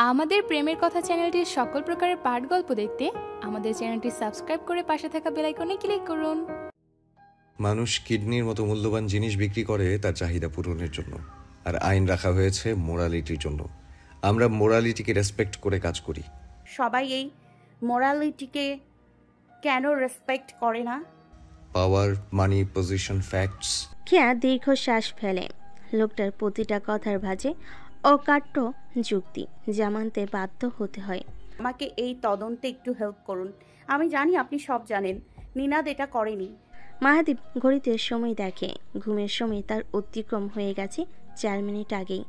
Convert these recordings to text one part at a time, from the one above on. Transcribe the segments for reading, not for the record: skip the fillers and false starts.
আমাদের প্রেমের কথা চ্যানেলটির সকল প্রকারের পাঠ গল্প দেখতে আমাদের চ্যানেলটি সাবস্ক্রাইব করে পাশে থাকা বেল আইকনে ক্লিক করুন। মানুষ কিডনির মতো মূল্যবান জিনিস বিক্রি করে তার চাহিদা পূরণের জন্য, আর আইন রাখা হয়েছে মোরালিটির জন্য। আমরা মোরালিটিকে রেসপেক্ট করে কাজ করি। সবাই এই মোরালিটিকে কেন রেসপেক্ট করে না? পাওয়ার, মানি, পজিশন, ফ্যাক্টস। কেয়া দীর্ঘশ্বাস ফেলে। লোকটার প্রতিটা কথার ভাঁজে অকাট্য যুক্তি, যা মানতে বাধ্য হতে হয়। আমাকে এই তদন্তে একটু হেল্প করুন। আমি জানি আপনি সব জানেন, নিনাদ এটা করেনি। মাহাদীপ ঘড়িতে সময় দেখে। ঘুমের সময় তার অতিক্রম হয়ে গেছে 4 মিনিট আগেই।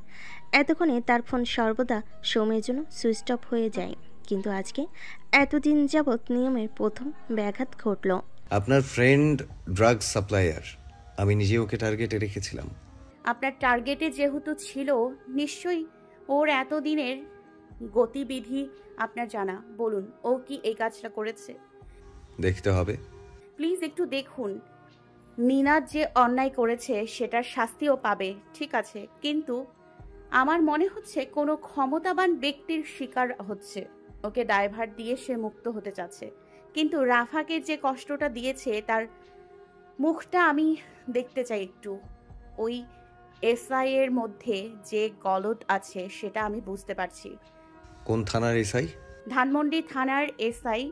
এতক্ষণে তার ফোন সর্বদা সময়ের জন্য সুইচ অফ হয়ে যায়, কিন্তু আজকে এতদিন যাবৎ নিয়মের প্রথম ব্যাঘাত ঘটল। আপনার ফ্রেন্ড ড্রাগ সাপ্লায়ার, আমি নিজে ওকে টার্গেটে রেখেছিলাম। আপনার টার্গেটে যেহেতু ছিল, নিশ্চয়ই ওর এতদিনের গতিবিধি আপনার জানা। বলুন, ও কি এই কাজটা করেছে? দেখতে হবে। প্লিজ একটু দেখুন। নিনাদ যে অন্যায় করেছে সেটার শাস্তিও পাবে, ঠিক আছে, কিন্তু আমার মনে হচ্ছে কোনো ক্ষমতাবান ব্যক্তির শিকার হচ্ছে। ওকে দায়ভার দিয়ে সে মুক্ত হতে চাচ্ছে, কিন্তু রাফাকে যে কষ্টটা দিয়েছে তার মুখটা আমি দেখতে চাই একটু। ওই এসআই এর মধ্যে যে গলদ আছে সেটা আমি বুঝতে পারছি। কোন থানার এসআই? ধানমন্ডি থানার এসআই।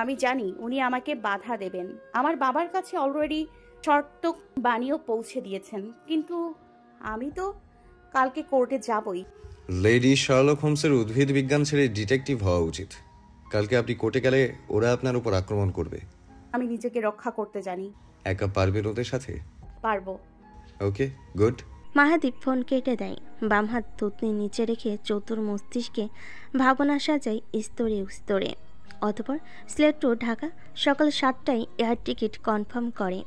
আমি জানি উনি আমাকে বাধা দেবেন। আমার বাবার কাছে অলরেডি শর্ত বানিয়েও পৌঁছে দিয়েছেন, কিন্তু আমি তো কালকে কোর্টে যাবই। লেডি শার্লক হোমসের উদ্ভিদ বিজ্ঞান ছেড়ে ডিটেকটিভ হওয়া উচিত। কালকে আপনি কোর্টে গেলে ওরা আপনার উপর আক্রমণ করবে। আমি নিজেকে রক্ষা করতে জানি। একা পারবেন ওদের সাথে? পারবো। ওকে, গুড। মাহাদীপ ফোন কেটে দেয়। বাম হাত থুতনি নিচে রেখে চতুর মস্তিষ্কে ভাবনা সাজায় স্তরে স্তরে। অতঃপর সিলেট টু ঢাকা সকাল 7টায় এয়ার টিকিট কনফার্ম করে।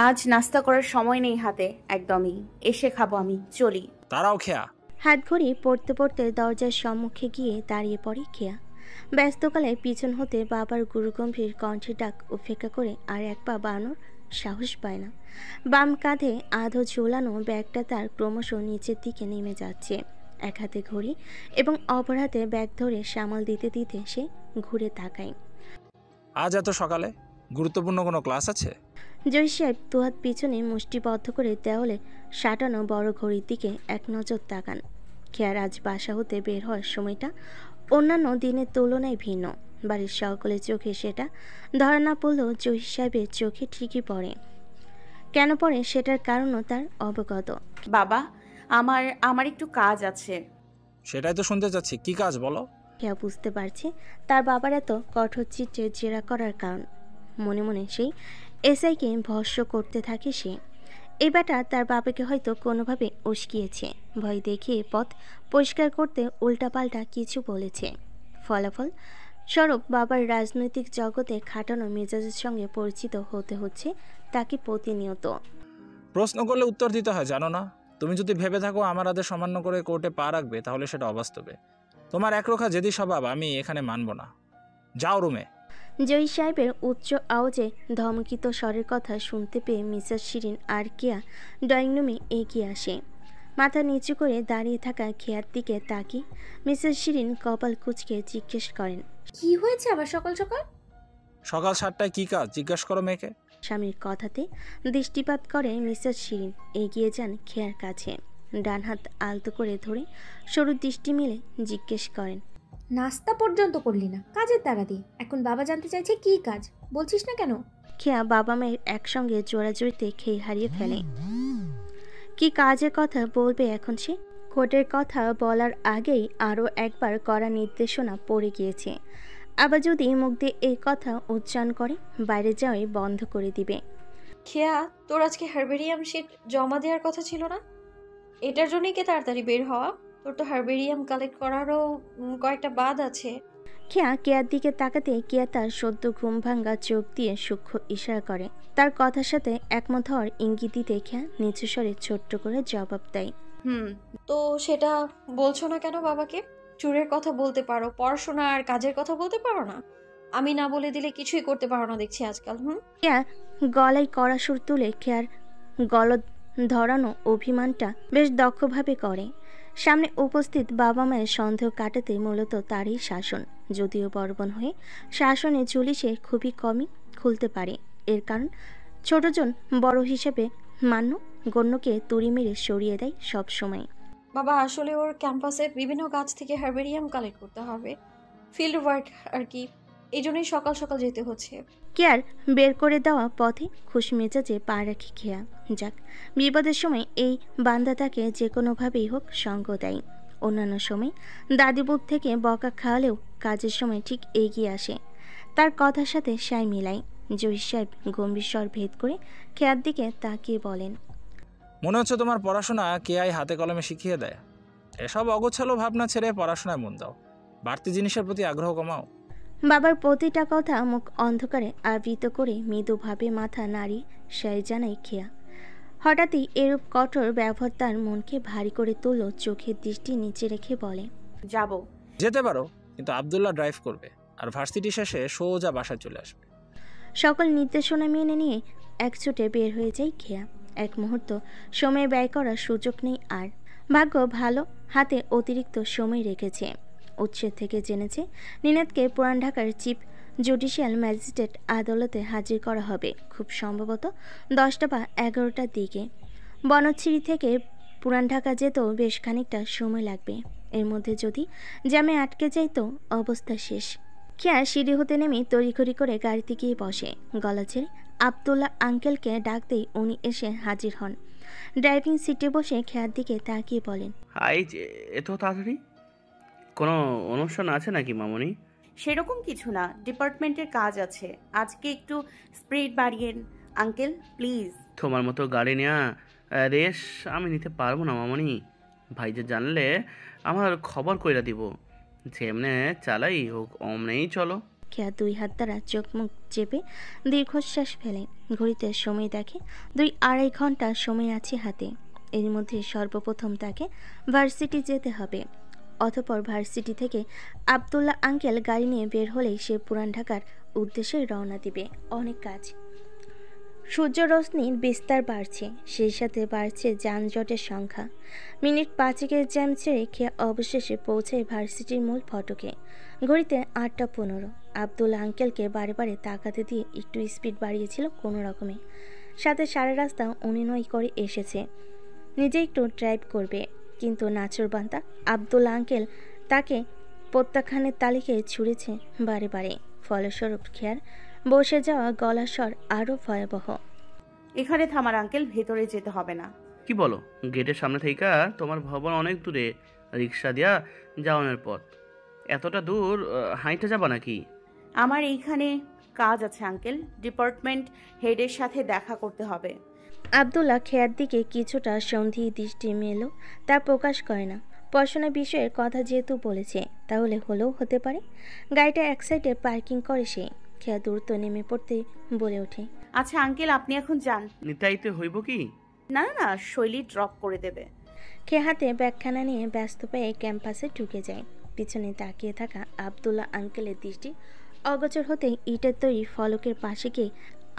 আজ নাস্তা করার সময় নেই হাতে, একদমই। এসে খাবো আমি, চলি। তারাও খেয়া। হাত ঘড়ি পড়তে পড়তে দরজার সম্মুখে গিয়ে দাঁড়িয়ে পড়ে খেয়া। ব্যস্তকালে পিছন হতে বাবার গুরুগম্ভীর কণ্ঠে ডাক উপেক্ষা করে আর এক পা বাড়ানোর সাহস পায় না। বাম কাঁধে আধো ঝোলানো ব্যাগটা তার ক্রমশ নিচের দিকে নেমে যাচ্ছে। এক হাতে ঘড়ি এবং অপর হাতে ব্যাগ ধরে সামাল দিতে দিতে সে ঘুরে তাকায়। আজ এত সকালে গুরুত্বপূর্ণ কোনো ক্লাস আছে? জয় সাহেব দুহাত পিছনে মুষ্টিবদ্ধ করে দেওয়ালে সাঁটানো বড় ঘড়ির দিকে এক নজর তাকান। খেয়ার আজ বাসা হতে বের হওয়ার সময়টা অন্যান্য দিনের তুলনায় ভিন্ন। বাড়ির সকলের চোখে সেটা ধরা না পড়লেও জয় সাহেবের চোখে ঠিকই পড়ে। কেন পড়ে সেটার কারণও তার অবগত। বাবা, আমার একটু কাজ আছে। সেটাই তো শুনতে চাচ্ছি, কি কাজ বলো? খেয়া বুঝতে পারছে তার বাবার এত কঠোর চিত্রে জেরা করার কারণ। মনে মনে সেই এসআইকে ভস্য করতে থাকে সে। এই বেটা তার বাবাকে হয়তো কোনোভাবে উস্কিয়েছে, ভয় দেখিয়ে পথ পরিষ্কার করতে উল্টাপাল্টা কিছু বলেছে। ফলাফল স্বরূপ বাবার রাজনৈতিক জগতে খাটানো মেজাজের সঙ্গে পরিচিত হতে হচ্ছে তাকে প্রতিনিয়ত। প্রশ্ন করলে উত্তর দিতে হয়, জানো না? তুমি যদি ভেবে থাকো আমার আদেশ অমান্য করে কোর্টে পা রাখবে, তাহলে সেটা অবাস্তবে। তোমার একরোখা জেদি স্বভাব আমি এখানে মানব না। যাও রুমে। জয় সাহেবের উচ্চ আওয়াজে ধমকিত স্বরের কথা শুনতে পেয়ে মিসেস শিরিন আর কেয়া ড্রয়িং রুমে এগিয়ে আসে। মাথা নিচু করে দাঁড়িয়ে থাকা খেয়ার দিকে তাকিয়ে মিসেস শিরিন কপাল কুঁচকে জিজ্ঞেস করেন, কি হয়েছে আবার সকাল সকাল? সকাল 7টায় কি কাজ জিজ্ঞাসা করো মেয়েকে। স্বামীর কথাতে দৃষ্টিপাত করে মিসেস শিরিন এগিয়ে যান খেয়ার কাছে। ডান হাত আলতো করে ধরে সরু দৃষ্টি মিলে জিজ্ঞেস করেন, নাস্তা পর্যন্ত করলি না, কাজের তাড়া দিয়ে। এখন বাবা জানতে চাইছে কি কাজ, বলছিস না কেন? খেয়া বাবা মায়ের একসঙ্গে জোড়াজোড়িতে খেয়ে হারিয়ে ফেলে। কি কাজের কথা বলবে এখন সে? কোর্টের কথা বলার আগেই আরও একবার কড়া নির্দেশনা পড়ে গিয়েছে। আবার যদি মুখ দিয়ে এই কথা উচ্চারণ করে বাইরে যাওয়াই বন্ধ করে দিবে। খেয়া, তোর আজকে হার্বেরিয়াম শিট জমা দেওয়ার কথা ছিল না? এটার জন্যই কি তাড়াতাড়ি বের হওয়া? তোর তো হার্বেরিয়াম কালেক্ট করারও কয়েকটা বাদ আছে। খেয়া কেয়ার দিকে তাকাতে কেয়া তার সদ্য ঘুম ভাঙ্গা চোখ দিয়ে সূক্ষ্ম ইশারা করে। তার কথার সাথে একমত হওয়ার ইঙ্গিত দিতে খেয়া নিচু স্বরে ছোট্ট করে জবাব দেয়, তো সেটা বলছো না কেন বাবাকে? চুরের কথা বলতে পারো, পড়াশোনা আর কাজের কথা বলতে পারো না? আমি না বলে দিলে কিছুই করতে পারো না দেখছি আজকাল। কেয়া গলায় কড়া সুর তুলে খেয়ার গলদ ধরানো অভিমানটা বেশ দক্ষভাবে করে। সামনে উপস্থিত বাবা মায়ের সন্দেহ কাটাতে মূলত তারই শাসন, যদিও বর্বন হয়ে শাসনে ঝুলি সে খুবই কমই খুলতে পারে। এর কারণ ছোটজন বড় হিসেবে মান্য গণ্যকে তুড়ি মেরে সরিয়ে দেয় সব সময়। বাবা আসলে ওর ক্যাম্পাসে বিভিন্ন গাছ থেকে হার্বেরিয়াম কালেক্ট করতে হবে, ফিল্ড ওয়ার্ক আর কি, এই জন্যই সকাল সকাল যেতে হচ্ছে। কেয়ার বের করে দেওয়া পথে খুশি মেজাজে পা রাখি খেয়া। যাক, বিপদের সময় এই বান্দা তাকে যে কোনোভাবেই হোক সঙ্গ দেয়। অন্যান্য সময় দাদিবুদ থেকে বকা খাওয়ালেও কাজের সময় ঠিক এগিয়ে আসে, তার কথার সাথে সায় মিলাই। জহির সাহেব গম্ভীর স্বর ভেদ করে খেয়ার দিকে তাকিয়ে বলেন, মনে হচ্ছে তোমার পড়াশোনা কেআই হাতে কলমে শিখিয়ে দেয়। এসব অগোছালো ভাবনা ছেড়ে পড়াশোনায় মন দাও, বাড়তি জিনিসের প্রতি আগ্রহ কমাও। বাবার প্রতিটা কথা মুখ অন্ধকারে আবৃত করে মৃদুভাবে মাথা নাড়িয়ে সায় জানায় খেয়া। হঠাৎই এরূপ কঠোর ব্যবহার তার মনকে ভারী করে তুলল। চোখের দৃষ্টি নিচে রেখে বলে, যাব। যেতে পারো, কিন্তু আব্দুল্লাহ ড্রাইভ করবে, আর ভার্সিটি শেষে সোজা বাসায় চলে আসবে। সকল নির্দেশনা মেনে নিয়ে এক ছুটে বের হয়ে যায় খেয়া। এক মুহূর্ত সময় ব্যয় করার সুযোগ নেই আর। ভাগ্য ভালো, হাতে অতিরিক্ত সময় রেখেছে। উৎসের থেকে জেনেছে নিনাদকে পুরান ঢাকার চিফ জুডিশিয়াল ম্যাজিস্ট্রেট আদালতে হাজির করা হবে খুব সম্ভবত 10টা বা 11টার দিকে। বনচ্ছিরি থেকে পুরান ঢাকা যেতেও বেশ খানিকটা সময় লাগবে। এর মধ্যে যদি জ্যামে আটকে যায় তো অবস্থা শেষ। খেয়া সিঁড়ি হতে নেমে তড়িঘড়ি করে গাড়িতে গিয়ে বসে। গলা ছেড়ে আব্দুল্লাহ আঙ্কেলকে ডাকতেই উনি এসে হাজির হন। ড্রাইভিং সিটে বসে খেয়ার দিকে তাকিয়ে বলেন, হাই, এত তাড়াতাড়ি? কোনো অনুষ্ঠান আছে নাকি মামনি? সেরকম কিছু না, ডিপার্টমেন্টের কাজ আছে। আজকে একটু স্পিড বাড়িয়েন আঙ্কেল প্লিজ। তোমার মতো গাড়ি নেওয়া রেস আমি নিতে পারবো না মামনি। ভাই যে জানলে আমার খবর কইরা দিব। যেমনে চালাই হোক অমনেই চলো। খেয়া 2 হাত দ্বারা চোখ মুখ চেপে দীর্ঘশ্বাস ফেলে। ঘড়িতে সময় দেখে 2-2.5 ঘন্টা সময় আছে হাতে। এর মধ্যে সর্বপ্রথম তাকে ভার্সিটি যেতে হবে। অতঃপর ভার্সিটি থেকে আব্দুল্লাহ আঙ্কেল গাড়ি নিয়ে বের হলেই সে পুরান ঢাকার উদ্দেশ্যে রওনা দিবে। অনেক কাজ। সূর্য রশ্মির বিস্তার বাড়ছে, সেই সাথে বাড়ছে যানজটের সংখ্যা। মিনিট 5-এর জ্যাম ছেড়ে খেয়ে অবশেষে পৌঁছায় ভার্সিটির মূল ফটকে। ঘড়িতে 8:15। আব্দুল্লাহ আঙ্কেলকে বারে বারে তাকাতে দিয়ে একটু স্পিড বাড়িয়েছিল কোনো রকমে। সাথে সারা রাস্তা অনুনয় করে এসেছে নিজে একটু ড্রাইভ করবে, কিন্তু নাচরবান্তা আব্দুল্লাহ আঙ্কেল তাকে প্রত্যাখ্যানের তালিকায় ছুঁড়েছে বারে বারে। ফলস্বরূপ খেয়ার বসে যাওয়া গলার স্বর আরও ভয়াবহ। এখানে থামার আঙ্কেল, ভেতরে যেতে হবে না। কি বলো? গেটের সামনে থেকে তোমার ভবন অনেক দূরে, রিক্সা দিয়া যাওয়ানোর পথ। এতটা দূর হাইটে যাবা নাকি? আমার এইখানে কাজ আছে আঙ্কেল, ডিপার্টমেন্ট হেডের সাথে দেখা করতে হবে। আব্দুল্লাহ খেয়ার দিকে কিছুটা সন্ধি দৃষ্টি মেলো, তা প্রকাশ করে না। পড়াশোনা বিষয়ের কথা যেহেতু বলেছে, তাহলে হলেও হতে পারে। গাড়িটা এক সাইডে পার্কিং করে সে। খেয়া দ্রুত নেমে পড়তে বলে ওঠে, আচ্ছা আঙ্কেল আপনি এখন যান। নিতাইতে হইব কি? না না না, শৈলী ড্রপ করে দেবে। খেয়ে হাতে ব্যাগখানা নিয়ে ব্যস্ত পেয়ে ক্যাম্পাসে ঢুকে যায়। পিছনে তাকিয়ে থাকা আব্দুল্লাহ আঙ্কেলের দৃষ্টি অগোচর হতেই ইটের তৈরি ফলকের পাশে গিয়ে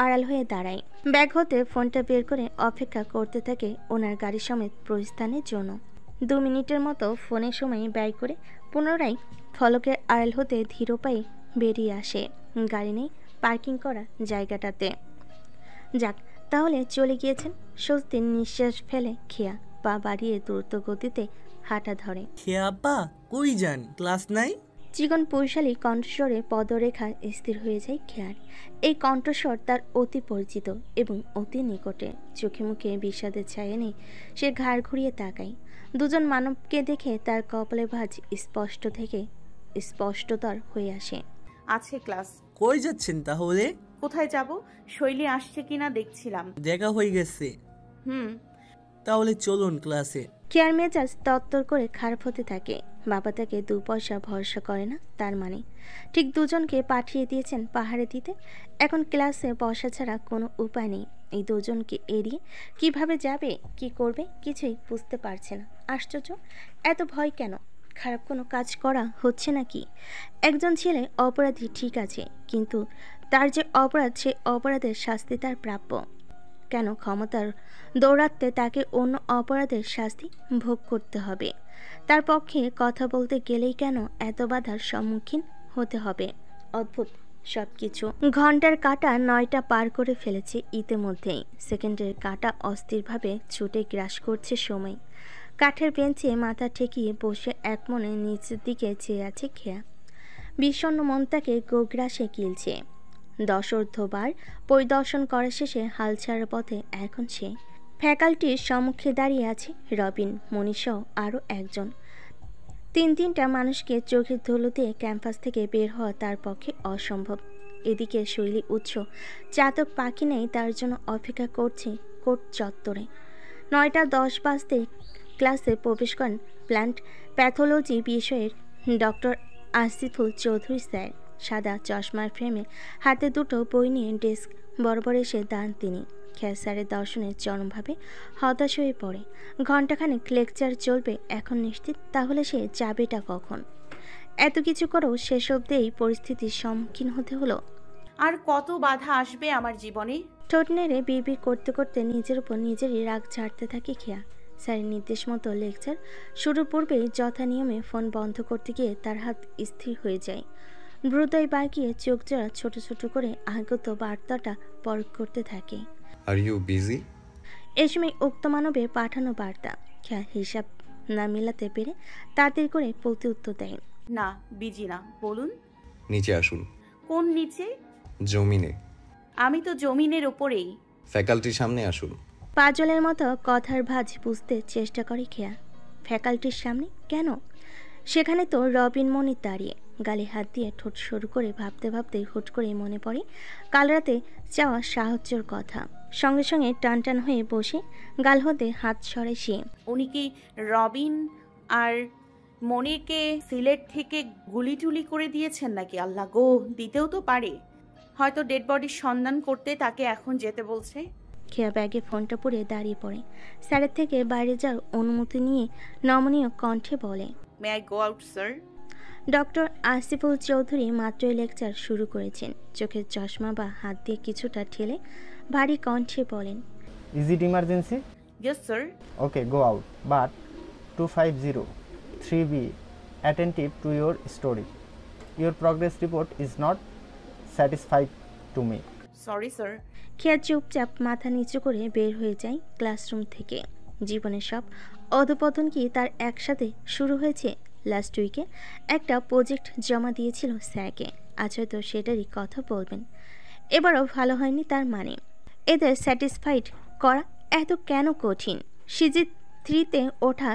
আড়াল হয়ে দাঁড়ায়। ব্যাগ হতে ফোনটা বের করে অপেক্ষা করতে থাকে ওনার গাড়ি সমেত প্রস্থানের জন্য। 2 মিনিটের মতো ফোনের সময় ব্যয় করে পুনরায় ফলকের আড়াল হতে ধীর পায়ে বেরিয়ে আসে গাড়ি নেই পার্কিং করা জায়গাটাতে। যাক, তাহলে চলে গিয়েছেন। স্বস্তির নিঃশ্বাস ফেলে খেয়া পা বাড়িয়ে দ্রুত গতিতে হাঁটা ধরে। খেয়া আব্বা কই যান? ক্লাস নাই? চিকন পৈশালী কণ্ঠস্বরে পদরেখা স্থির হয়ে যায় খেয়ার। এই কণ্ঠস্বর তার অতি পরিচিত এবং অতি নিকটে। চোখে মুখে বিষাদের ছায়া নেই, সে ঘাড় ঘুরিয়ে তাকায়। দুজন মানবকে দেখে তার কপালে ভাঁজ স্পষ্ট থেকে স্পষ্টতর হয়ে আসে। আছে ক্লাস। কই যাচ্ছেন তাহলে? কোথায় যাব? শৈলী আসছে কিনা দেখছিলাম। দেখা হয়ে গেছে। তাহলে চলুন ক্লাসে। খেয়ার মেজাজ তত্তর করে খারাপ হতে থাকে। বাবা তাকে 2 পয়সা ভরসা করে না, তার মানে ঠিক দুজনকে পাঠিয়ে দিয়েছেন পাহাড়ে দিতে। এখন ক্লাসে বসা ছাড়া কোনো উপায় নেই। এই দুজনকে এড়িয়ে কিভাবে যাবে, কি করবে কিছুই বুঝতে পারছে না। আশ্চর্য, এত ভয় কেন? খারাপ কোনো কাজ করা হচ্ছে নাকি? একজন ছেলে অপরাধী ঠিক আছে, কিন্তু তার যে অপরাধ, সে অপরাধের শাস্তি তার প্রাপ্য। কেন ক্ষমতার দৌরাত্মে তাকে অন্য অপরাধের শাস্তি ভোগ করতে হবে? তার পক্ষে কথা বলতে গেলেই কেন এত বাধার সম্মুখীন হতে হবে? অদ্ভুত সবকিছু। ঘন্টার কাঁটা 9টা পার করে ফেলেছে ইতিমধ্যেই। সেকেন্ডের কাঁটা অস্থিরভাবে ছুটে গ্রাস করছে সময়। কাঠের বেঞ্চে মাথা ঠেকিয়ে বসে একমনে নিচের দিকে চেয়ে আছে খেয়া। বিষণ্ণ মন তাকে গোগ্রাসে গিলছে। দশর্ধবার পরিদর্শন করা শেষে হাল ছাড়ার পথে এখন সে। ফ্যাকাল্টির সম্মুখে দাঁড়িয়ে আছে রবিন, মনীষসহ আরও একজন। তিনটা মানুষকে চোখের ধুলো দিয়ে ক্যাম্পাস থেকে বের হওয়া তার পক্ষে অসম্ভব। এদিকে শৈলী উৎস চাতক পাখি নেই তার জন্য অপেক্ষা করছে কোর্ট চত্বরে। 9:10 বাজতে ক্লাসে প্রবেশ করেন প্ল্যান্ট প্যাথোলজি বিষয়ের ডক্টর আসিফুল চৌধুরী স্যার। সাদা চশমার ফ্রেমে হাতে দুটো বই নিয়ে ডেস্ক বরাবর এসে দাঁড়ান তিনি। খেয়া স্যারের দর্শনে চরমভাবে হতাশ হয়ে পড়ে। ঘণ্টাখানেক লেকচার চলবে এখন নিশ্চিত, তাহলে সে যাবেটা কখন? এত কিছু করেও শেষ অবধি এই পরিস্থিতির সম্মুখীন হতে হলো। আর কত বাধা আসবে আমার জীবনে? ঠোঁট নেড়ে বিড়বিড় করতে করতে নিজের উপর নিজেরই রাগ ঝাড়তে থাকে খেয়া। স্যারের নির্দেশ মতো লেকচার শুরুর পূর্বেই যথা নিয়মে ফোন বন্ধ করতে গিয়ে তার হাত স্থির হয়ে যায়। ভ্রুদয় বাঁকিয়ে চোখ জোড়া ছোট ছোট করে আগত বার্তাটা পরখ করতে থাকে। Are you busy? এই সময় উক্ত মানবে পাঠানো বার্তা। খেয়া হিসাব না মেলাতে পেরে তাড়াতাড়ি করে প্রতি উত্তর দেয়। না, বিজি না, বলুন। নিচে আসুন। কোন নিচে? জমিনে। আমি তো জমিনের উপরেই। ফ্যাকাল্টির সামনে আসুন। পাজলের মতো কথার ভাঁজ বুঝতে চেষ্টা করে খেয়া। ফ্যাকাল্টির সামনে কেন? সেখানে তো রবিন মনির দাঁড়িয়ে। গালে হাত দিয়ে ঠোঁট সরু করে ভাবতে ভাবতেই হুট করে মনে পড়ে কাল রাতে চাওয়া সাহায্যের কথা। সঙ্গে সঙ্গে টান হয়ে বসে গাল হতে হাত সরে সে। উনি কি রবিন আর মনিরকে সিলেট থেকে গুলি টুলি করে দিয়েছেন নাকি? আল্লাহ গো, দিতেও তো পারে। হয়তো ডেড বডির সন্ধান করতে তাকে এখন যেতে বলছে। খেয়া ব্যাগে ফোনটা পুড়ে দাঁড়িয়ে পড়ে। স্যারের থেকে বাইরে যাওয়ার অনুমতি নিয়ে নমনীয় কণ্ঠে বলে, may I go out sir? Doctor Asiful Chowdhury মাত্রই লেকচার শুরু করেছেন। চোখের চশমা বা হাত দিয়ে কিছুটা ঠেলে ভারী কণ্ঠে বলেন, is it emergency? Yes sir. Okay, go out, but 250 3B attentive to your story. Your progress report is not satisfied to me. Sorry sir. খেয়া চুপচাপ মাথা নিচু করে বের হয়ে যায় ক্লাসরুম থেকে। জীবনের সব অধপতন কি তার একসাথে শুরু হয়েছে? লাস্ট উইকে একটা প্রজেক্ট জমা দিয়েছিল স্যারকে, আজ হয়তো সেটারই কথা বলবেন। এবারও ভালো হয়নি তার মানে। এদের স্যাটিসফাইড করা এত কেন কঠিন? সিজিত 3-তে ওঠা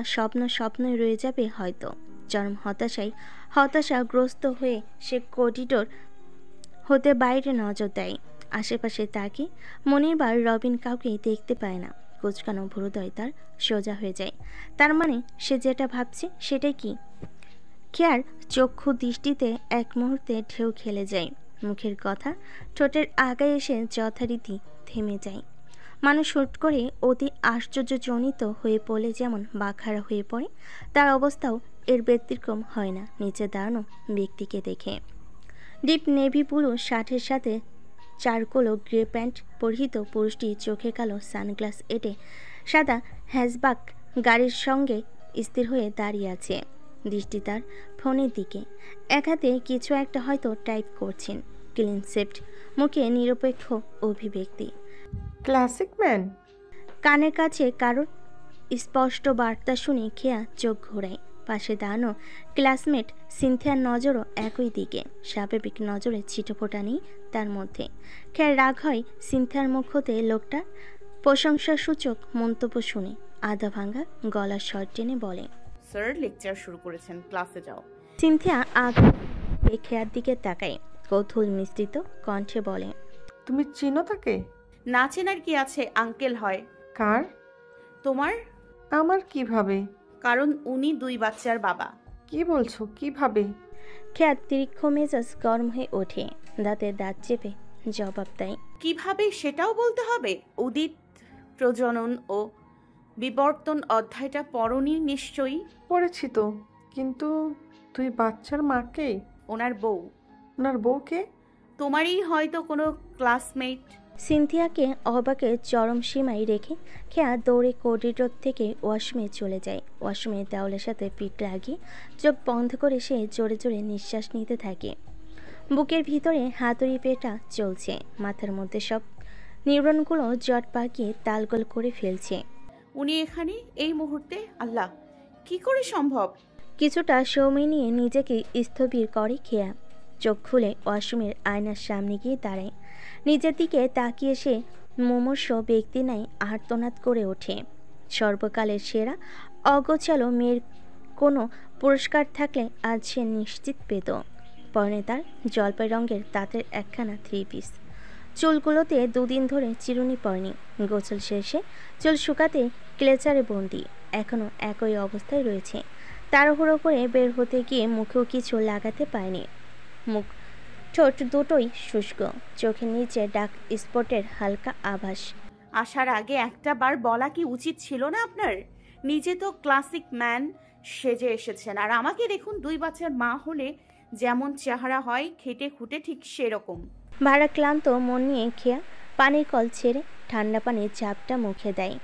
স্বপ্নই রয়ে যাবে হয়তো। চরম হতাশাগ্রস্ত হয়ে সে করিডোর হতে বাইরে নজর দেয়। আশেপাশে তাকে মনির বা রবিন কাউকেই দেখতে পায় না। কুচকানো ভ্রুদয় তার সোজা হয়ে যায়। তার মানে সে যেটা ভাবছে সেটাই কি? খেয়ার চক্ষু দৃষ্টিতে এক মুহূর্তে ঢেউ খেলে যায়। মুখের কথা ঠোঁটের আগায় এসে যথারীতি থেমে যায়। মানুষ হুট করে অতি আশ্চর্যজনিত হয়ে পড়লে যেমন বাখারা হয়ে পড়ে, তার অবস্থাও এর ব্যতিক্রম হয় না নিচে দাঁড়ানো ব্যক্তিকে দেখে। ডিপ নেভি ব্লু শার্টের সাথে চারকোলো গ্রে প্যান্ট পরিহিত পুরুষটি চোখে কালো সানগ্লাস এঁটে সাদা হ্যাজব্যাক গাড়ির সঙ্গে স্থির হয়ে দাঁড়িয়ে আছে। দৃষ্টি তার ফোনের দিকে। এক হাতে কিছু একটা হয়তো টাইপ করছেন। ক্লিন শেভড, মুখে নিরপেক্ষ অভিব্যক্তি। Classic man. কানের কাছে কারোর স্পষ্ট বার্তা শুনে খেয়া চোখ ঘোরায়। পাশে দাঁড়ানো ক্লাসমেট সিনথিয়ার নজরও একই দিকে। স্বাভাবিক নজরে ছিটেফোঁটা নেই তার মধ্যে। খেয়ার রাগ হয় সিনথিয়ার মুখ হতে লোকটার প্রশংসাসূচক মন্তব্য শুনে। আধা ভাঙা গলার স্বর টেনে বলে, স্যার লেকচার শুরু করেছেন, ক্লাসে যাও। সিনথিয়া আগে খেয়ার দিকে তাকায়, কৌতূহল মিশ্রিত কণ্ঠে বলে, তুমি চিনো তাকে? না চেনার কি আছে, আঙ্কেল হয়। কার? তোমার। আমার কিভাবে? কারণ উনি 2 বাচ্চার বাবা। কি বলছো, কিভাবে? খেয়ার তীক্ষ্ণ মেজাজ গরম হয়ে ওঠে। দাঁতে দাঁত চেপে জবাব দেয়, কিভাবে সেটাও বলতে হবে? উদিত প্রজনন ও বিবর্তন অধ্যায়টা পড়নি নিশ্চয়ই? পড়েছি তো, কিন্তু 2 বাচ্চার মাকে? ওনার বউ। ওনার বউকে? তোমারই হয়তো কোনো ক্লাসমেট। সিনথিয়াকে অবাকে চরম সীমায় রেখে খেয়া দৌড়ে করিডোর থেকে ওয়াশরুমে চলে যায়। ওয়াশরুমে দেওয়ালের সাথে পিঠ লাগিয়ে চোখ বন্ধ করে সে জোরে জোরে নিঃশ্বাস নিতে থাকে। বুকের ভিতরে হাতুড়ি পেটা চলছে, মাথার মধ্যে সব নিউরনগুলো জট পাকিয়ে তালগোল করে ফেলছে। উনি এখানে এই মুহূর্তে? আল্লাহ, কি করে সম্ভব? কিছুটা সময় নিয়ে নিজেকে স্থবির করে খেয়া। চোখ খুলে ওয়াশরুমের আয়নার সামনে গিয়ে দাঁড়ায়। নিজের দিকে তাকিয়ে সে মুমূর্ষ ব্যক্তি নাই আর্তনাদ করে ওঠে। সর্বকালের সেরা অগোছালো মেয়ের কোনো পুরস্কার থাকলে আজ সে নিশ্চিত পেত। পরনে তার জলপাই রঙের তাঁতের একখানা 3 পিস, চুলগুলোতে দুদিন ধরে চিরুনি পড়েনি। গোসল শেষে চুল শুকাতে ক্লেচারে বন্দি, এখনও একই অবস্থায় রয়েছে। তাড়াহুড়ো করে বের হতে গিয়ে মুখেও কিছু লাগাতে পায়নি। মুখ ঠোঁট দুটোই শুষ্ক, চোখের নিচে ডার্ক স্পটের হালকা আভাস। আসার আগে একটা বার বলা কি উচিত ছিল না আপনার? নিজে তো ক্লাসিক ম্যান সেজে এসেছেন, আর আমাকে দেখুন 2 বাচ্চার মা হলে যেমন চেহারা হয় খেটে খুঁটে ঠিক সেরকম। ভারাক্লান্ত মন নিয়ে খেয়া পানির কল ছেড়ে ঠান্ডা পানির চাপটা মুখে দেয়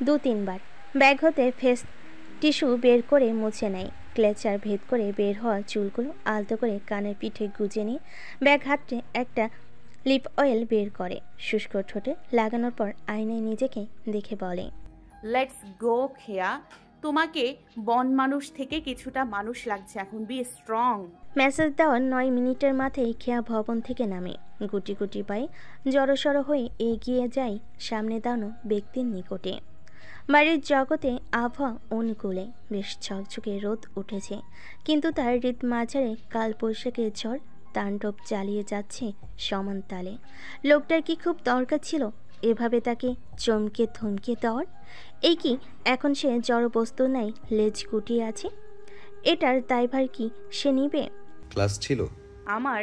2-3 বার। ব্যাগ হতে ফেস টিস্যু বের করে মুছে নেয়। ক্লেচার ভেদ করে বের হওয়া চুলগুলো আলতো করে কানের পিঠে গুজে নিয়ে ব্যাগ হাতে একটা লিপ অয়েল বের করে শুষ্ক ঠোঁটে লাগানোর পর আয়নায় নিজেকে দেখে বলে, লেটস গো খেয়া, তোমাকে বন মানুষ থেকে কিছুটা মানুষ লাগছে এখন, বি স্ট্রং। মেসেজ দেওয়ার 9 মিনিটের মাথায় খেয়া ভবন থেকে নামে। গুটি গুটি পায়ে জড়সড় হয়ে এগিয়ে যায় সামনে দাঁড়ানো ব্যক্তির নিকটে। বাড়ির জগতে আবহাওয়া অনুকূলে, বেশ ঝকঝকে রোদ উঠেছে, কিন্তু তার হৃদ মাঝারে কালবৈশাখীর ঝড় তাণ্ডব চালিয়ে যাচ্ছে সমান তালে। লোকটার কি খুব দরকার ছিল এভাবে তাকে চমকে থমকে দেওয়ার? এই কি এখন সে জড়বস্তু নাই লেজ গুটিয়ে আছে? এটার দায়ভার কি সে নিবে? ক্লাস ছিল আমার।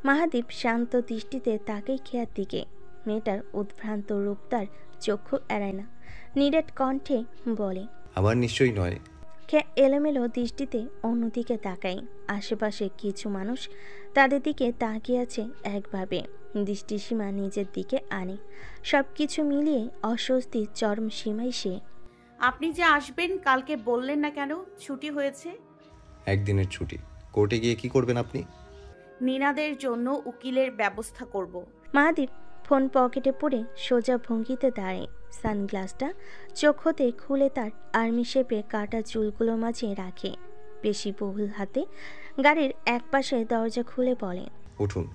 মাহাদীপ শান্ত দৃষ্টিতে তাকেই খেয়ার দিকে। মেয়েটার উদ্ভ্রান্ত রূপ তার চক্ষু এড়ায় না। নিরেট কণ্ঠে বলে, আমার নিশ্চয়ই নয়। খেয়া এলোমেলো দৃষ্টিতে অন্যদিকে তাকায়। আশেপাশে কিছু মানুষ তাদের দিকে তাকিয়ে আছে একভাবে। দৃষ্টিসীমা নিজের দিকে আনে। সব কিছু মিলিয়ে অস্বস্তি চরম সীমায় সে। আপনি যে আসবেন কালকে বললেন না কেন? ছুটি হয়েছে। একদিনের ছুটি। কোর্টে গিয়ে কি করবেন আপনি? নিনাদের জন্য উকিলের ব্যবস্থা করব। মাহাদীপ ফোন পকেটে পড়ে সোজা ভঙ্গিতে দাঁড়ায়। সানগ্লাসটা চোখ হতে খুলে তার আর্মি শেপে কাটা চুলগুলো মাঝে রাখে। পেশি বহুল হাতে গাড়ির একপাশে দরজা খুলে বলে, উঠুন।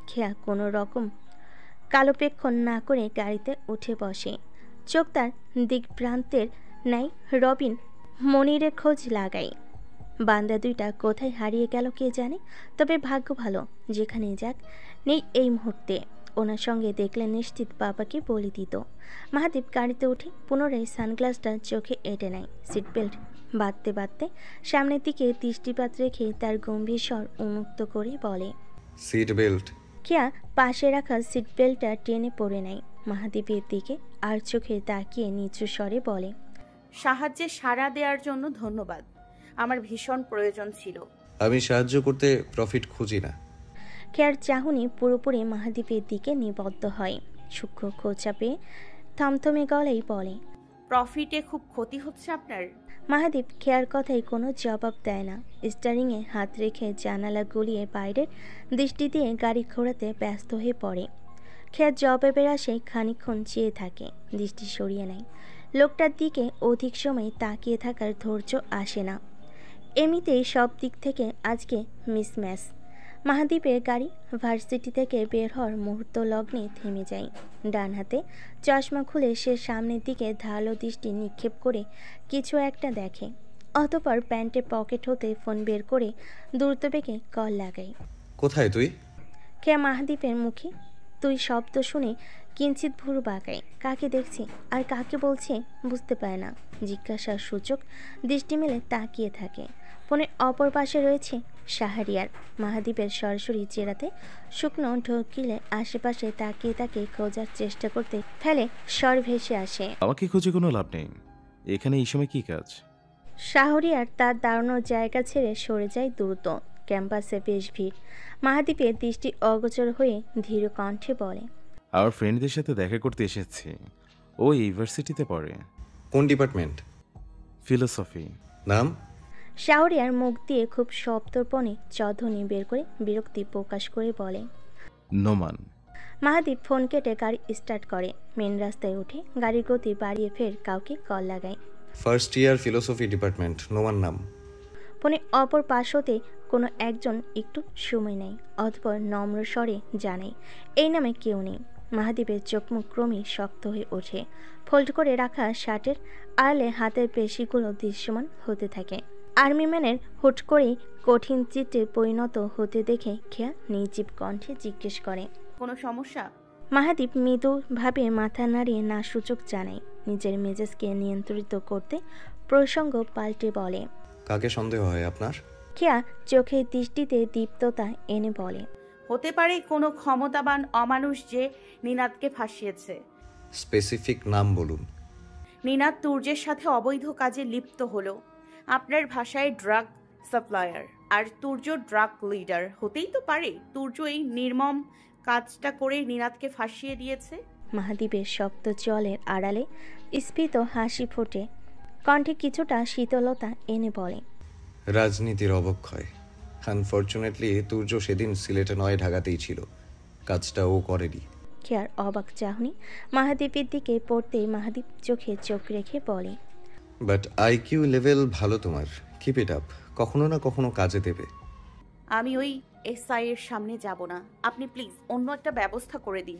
খেয়া কোনো রকম কালোপেক্ষণ না করে গাড়িতে উঠে বসে। চোখ তার দিকভ্রান্তের ন্যায় রবিন মনিরের খোঁজ লাগায়। বান্দা দুইটা কোথায় হারিয়ে গেল কে জানে, তবে ভাগ্য ভালো যেখানে যাক নেই এই মুহূর্তে। ওনার সঙ্গে দেখলে নিশ্চিত বাবাকে বলে দিত। মাহাদীপ গাড়িতে উঠে পুনরায় সানগ্লাসটা চোখে এঁটে নেয়। সিট বেল্ট বাঁধতে বাঁধতে সামনের দিকে দৃষ্টিপাত রেখে তার গম্ভীর স্বর উন্মুক্ত করে বলে, সিট বেল্ট। খেয়া পাশে রাখা সিট বেল্টটা টেনে পড়ে নেয়। মাহাদীপের দিকে আর চোখে তাকিয়ে নিচু স্বরে বলে, সাহায্যে সাড়া দেওয়ার জন্য ধন্যবাদ, আমার ভীষণ প্রয়োজন ছিল। আমি সাহায্য করতে প্রফিট খুঁজি না। খেয়ার চাহনি পুরোপুরি মাহাদীপের দিকে নিবদ্ধ হয়। সূক্ষ্ম খোঁচা পেয়ে থমথমে গলায় বলে, প্রফিটে খুব ক্ষতি হচ্ছে আপনার? মাহাদীপ খেয়ার কথায় কোনো জবাব দেয় না। স্টারিংয়ে হাত রেখে জানালা গলিয়ে বাইরের দৃষ্টি দিয়ে গাড়ি ঘোরাতে ব্যস্ত হয়ে পড়ে। খেয়ার জবাবের আশায় খানিকক্ষণ চেয়ে থাকে, দৃষ্টি সরিয়ে নেয়। লোকটার দিকে অধিক সময় তাকিয়ে থাকার ধৈর্য আসে না। এমনিতেই সব দিক থেকে আজকে মিসম্যাচ। মাহাদীপের গাড়ি ভার্সিটি থেকে বের হওয়ার মুহূর্ত লগ্নে থেমে যায়। ডান হাতে চশমা খুলে সে সামনের দিকে ধারালো দৃষ্টি নিক্ষেপ করে কিছু একটা দেখে। অতঃপর প্যান্টের পকেট হতে ফোন বের করে দ্রুতবেগে কল লাগায়। কোথায় তুই? খেয়া মাহাদীপের মুখে তুই শব্দ শুনে কিঞ্চিত ভুরু বাঁকায়। কাকে দেখছে আর কাকে বলছে বুঝতে পারে না। জিজ্ঞাসার সূচক দৃষ্টি মেলে তাকিয়ে থাকে। ফোনের অপর পাশে রয়েছে শাহরিয়ার। মাহাদীপের সরাসরি চেরাতে শুকনো ঢোকিলে আশেপাশে তাকিয়ে তাকিয়ে খোঁজার চেষ্টা করতে ফেলে স্বর ভেসে আসে, আমাকে খুঁজে কোনো লাভ নেই, এখানে এই সময় কি কাজ? শাহরিয়ার তার দাঁড়ানোর জায়গা ছেড়ে সরে যায় দ্রুত। ক্যাম্পাসে বেশ ভিড়। মাহাদীপের দৃষ্টি অগোচর হয়ে ধীর কণ্ঠে বলে, আমার ফ্রেন্ডদের সাথে দেখা করতে এসেছি। ও ইউনিভার্সিটিতে পড়ে। কোন ডিপার্টমেন্ট? ফিলোসফি। নাম? শাহরিয়ার মুখ দিয়ে খুব সপ্তর্পণে চধ্বনি বের করে বিরক্তি প্রকাশ করে বলে, নোমান। মাহাদীপ ফোন কেটে গাড়ি স্টার্ট করে। মেন রাস্তায় উঠে গাড়ির গতি বাড়িয়ে ফের কাউকে কল লাগায়। First year philosophy department, Noman নাম। ফোনে অপর পাশ হতে কোনো একজন একটু সময় নেয়, অতঃপর নম্র স্বরে জানায়, এই নামে কেউ নেই। মাহাদীপের চোখ মুখ ক্রমেই শক্ত হয়ে ওঠে। ফোল্ড করে রাখা শার্টের আড়ালে হাতের পেশিগুলো দৃশ্যমান হতে থাকে। আর্মি ম্যানের হুট করেই কঠিন চিত্রে পরিণত হতে দেখে খেয়া নির্জীব কণ্ঠে জিজ্ঞেস করে, কোনো সমস্যা? মাহাদীপ মৃদুভাবে মাথা নাড়িয়ে না সূচক জানায়। নিজের মেজাজকে নিয়ন্ত্রিত করতে প্রসঙ্গ পাল্টে বলে, কাকে সন্দেহ হয় আপনার? খেয়া চোখের দৃষ্টিতে দীপ্ততা এনে বলে, হতে পারে কোনো ক্ষমতাবান অমানুষ যে নিনাদকে ফাঁসিয়েছে। স্পেসিফিক নাম বলুন। নিনাদ তুর্যের সাথে অবৈধ কাজে লিপ্ত হলো। আপনার ভাষায় ড্রাগ সাপ্লায়ার, আর তুর্য ড্রাগ লিডার হতেই তো পারে। তুর্য এই নির্মম কাজটা করে নিনাদকে ফাঁসিয়ে দিয়েছে। মাহাদীপের শক্ত জলের আড়ালে স্ফীত হাসি ফোটে, কণ্ঠে কিছুটা শীতলতা এনে বলে, রাজনীতির অবক্ষয়। আনফর্চুনেটলি তুর্য সেদিন সিলেটে নয়, ঢাকাতেই ছিল। কাজটা ও করেনি। খেয়ার অবাক চাহনি মাহাদীপের দিকে পড়তেই মাহাদীপ চোখে চোখ রেখে বলে, বাট আইকিউ লেভেল ভালো তোমার, কিপ ইট আপ। কখনো না কখনো কাজে দেবে। আমি ওই এসআই এর সামনে যাব না। আপনি প্লিজ অন্য একটা ব্যবস্থা করে দিন।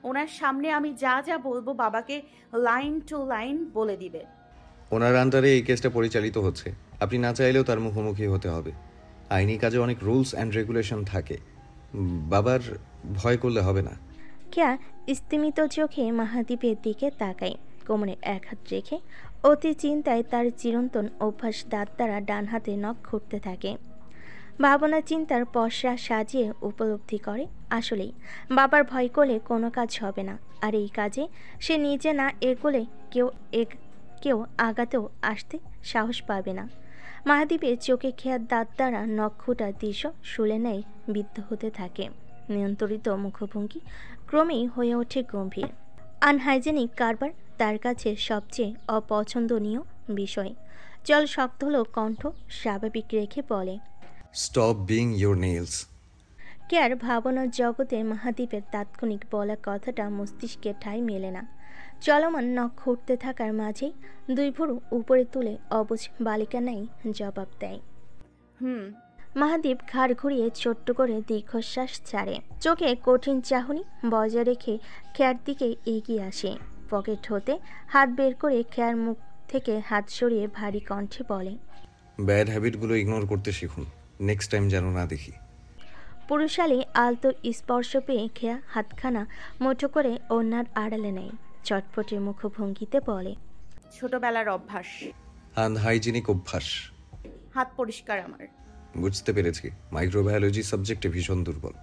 ওনার সামনে আমি যা যা বলবো বাবাকে লাইন টু লাইন বলে দিবে। ওনার আন্ডারে এই কেসটা পরিচালিত হচ্ছে। আপনি না চাইলেও তার মুখোমুখি হতে হবে। আইনি কাজে অনেক রুলস অ্যান্ড রেগুলেশন থাকে। বাবার ভয় করলে হবে না। খেয়া স্তিমিত চোখে মাহাদীপের দিকে তাকায়, কোমরে এক হাত রেখে অতি চিন্তায় তার চিরন্তন অভ্যাস দাঁত দ্বারা ডান হাতে নখ খুঁড়তে থাকে। ভাবনা চিন্তার পসরা সাজিয়ে উপলব্ধি করে, আসলেই বাবার ভয় করলে কোনো কাজ হবে না, আর এই কাজে সে নিজে না এগোলে কেউ আগাতেও আসতে সাহস পাবে না। মাহাদীপের চোখে খেয়ার দাঁত দ্বারা নখ খুঁটার দৃশ্য শুলে নেয় বিদ্ধ হতে থাকে। নিয়ন্ত্রিত মুখভঙ্গি ক্রমেই হয়ে ওঠে গম্ভীর। আনহাইজেনিক কারবার তার কাছে সবচেয়ে অপছন্দনীয় বিষয়। জল শক্ত হলো কণ্ঠ স্বাভাবিক রেখে বলে, stop being your nails. Care ভাবনার জগতে মাহাদীপের তাৎক্ষণিক বলা কথাটা মস্তিষ্কে ঠাঁই মেলে না। চলমান নখ খুঁড়তে থাকার মাঝেই দুই ভুরু উপরে তুলে অবুঝ বালিকা ন্যায় জবাব দেয়। মাহাদীপ ঘাড় ঘুরিয়ে ছোট্ট করে দীর্ঘশ্বাস ছাড়ে। চোখে কঠিন চাহনি বজায় রেখে খেয়ার দিকে এগিয়ে আসে। পকেট হতে হাত বের করে খেয়ার মুখ থেকে হাত সরিয়ে ভারী কণ্ঠে বলে, ব্যাড হ্যাবিটগুলো ইগনোর করতে শিখুন। নেক্সট টাইম যেন না দেখি। পুরুষালী আলতো স্পর্শ পেয়ে খেয়া হাতখানা মুঠো করে ওনার আড়ালে নেয়। চটপটে মুখভঙ্গিতে বলে, ছোটবেলার অভ্যাস, আনহাইজেনিক অভ্যাস। হাত পরিষ্কার আমার। বুঝতে পেরেছি, মাইক্রোবায়োলজি সাবজেক্টে ভীষণ দুর্বল।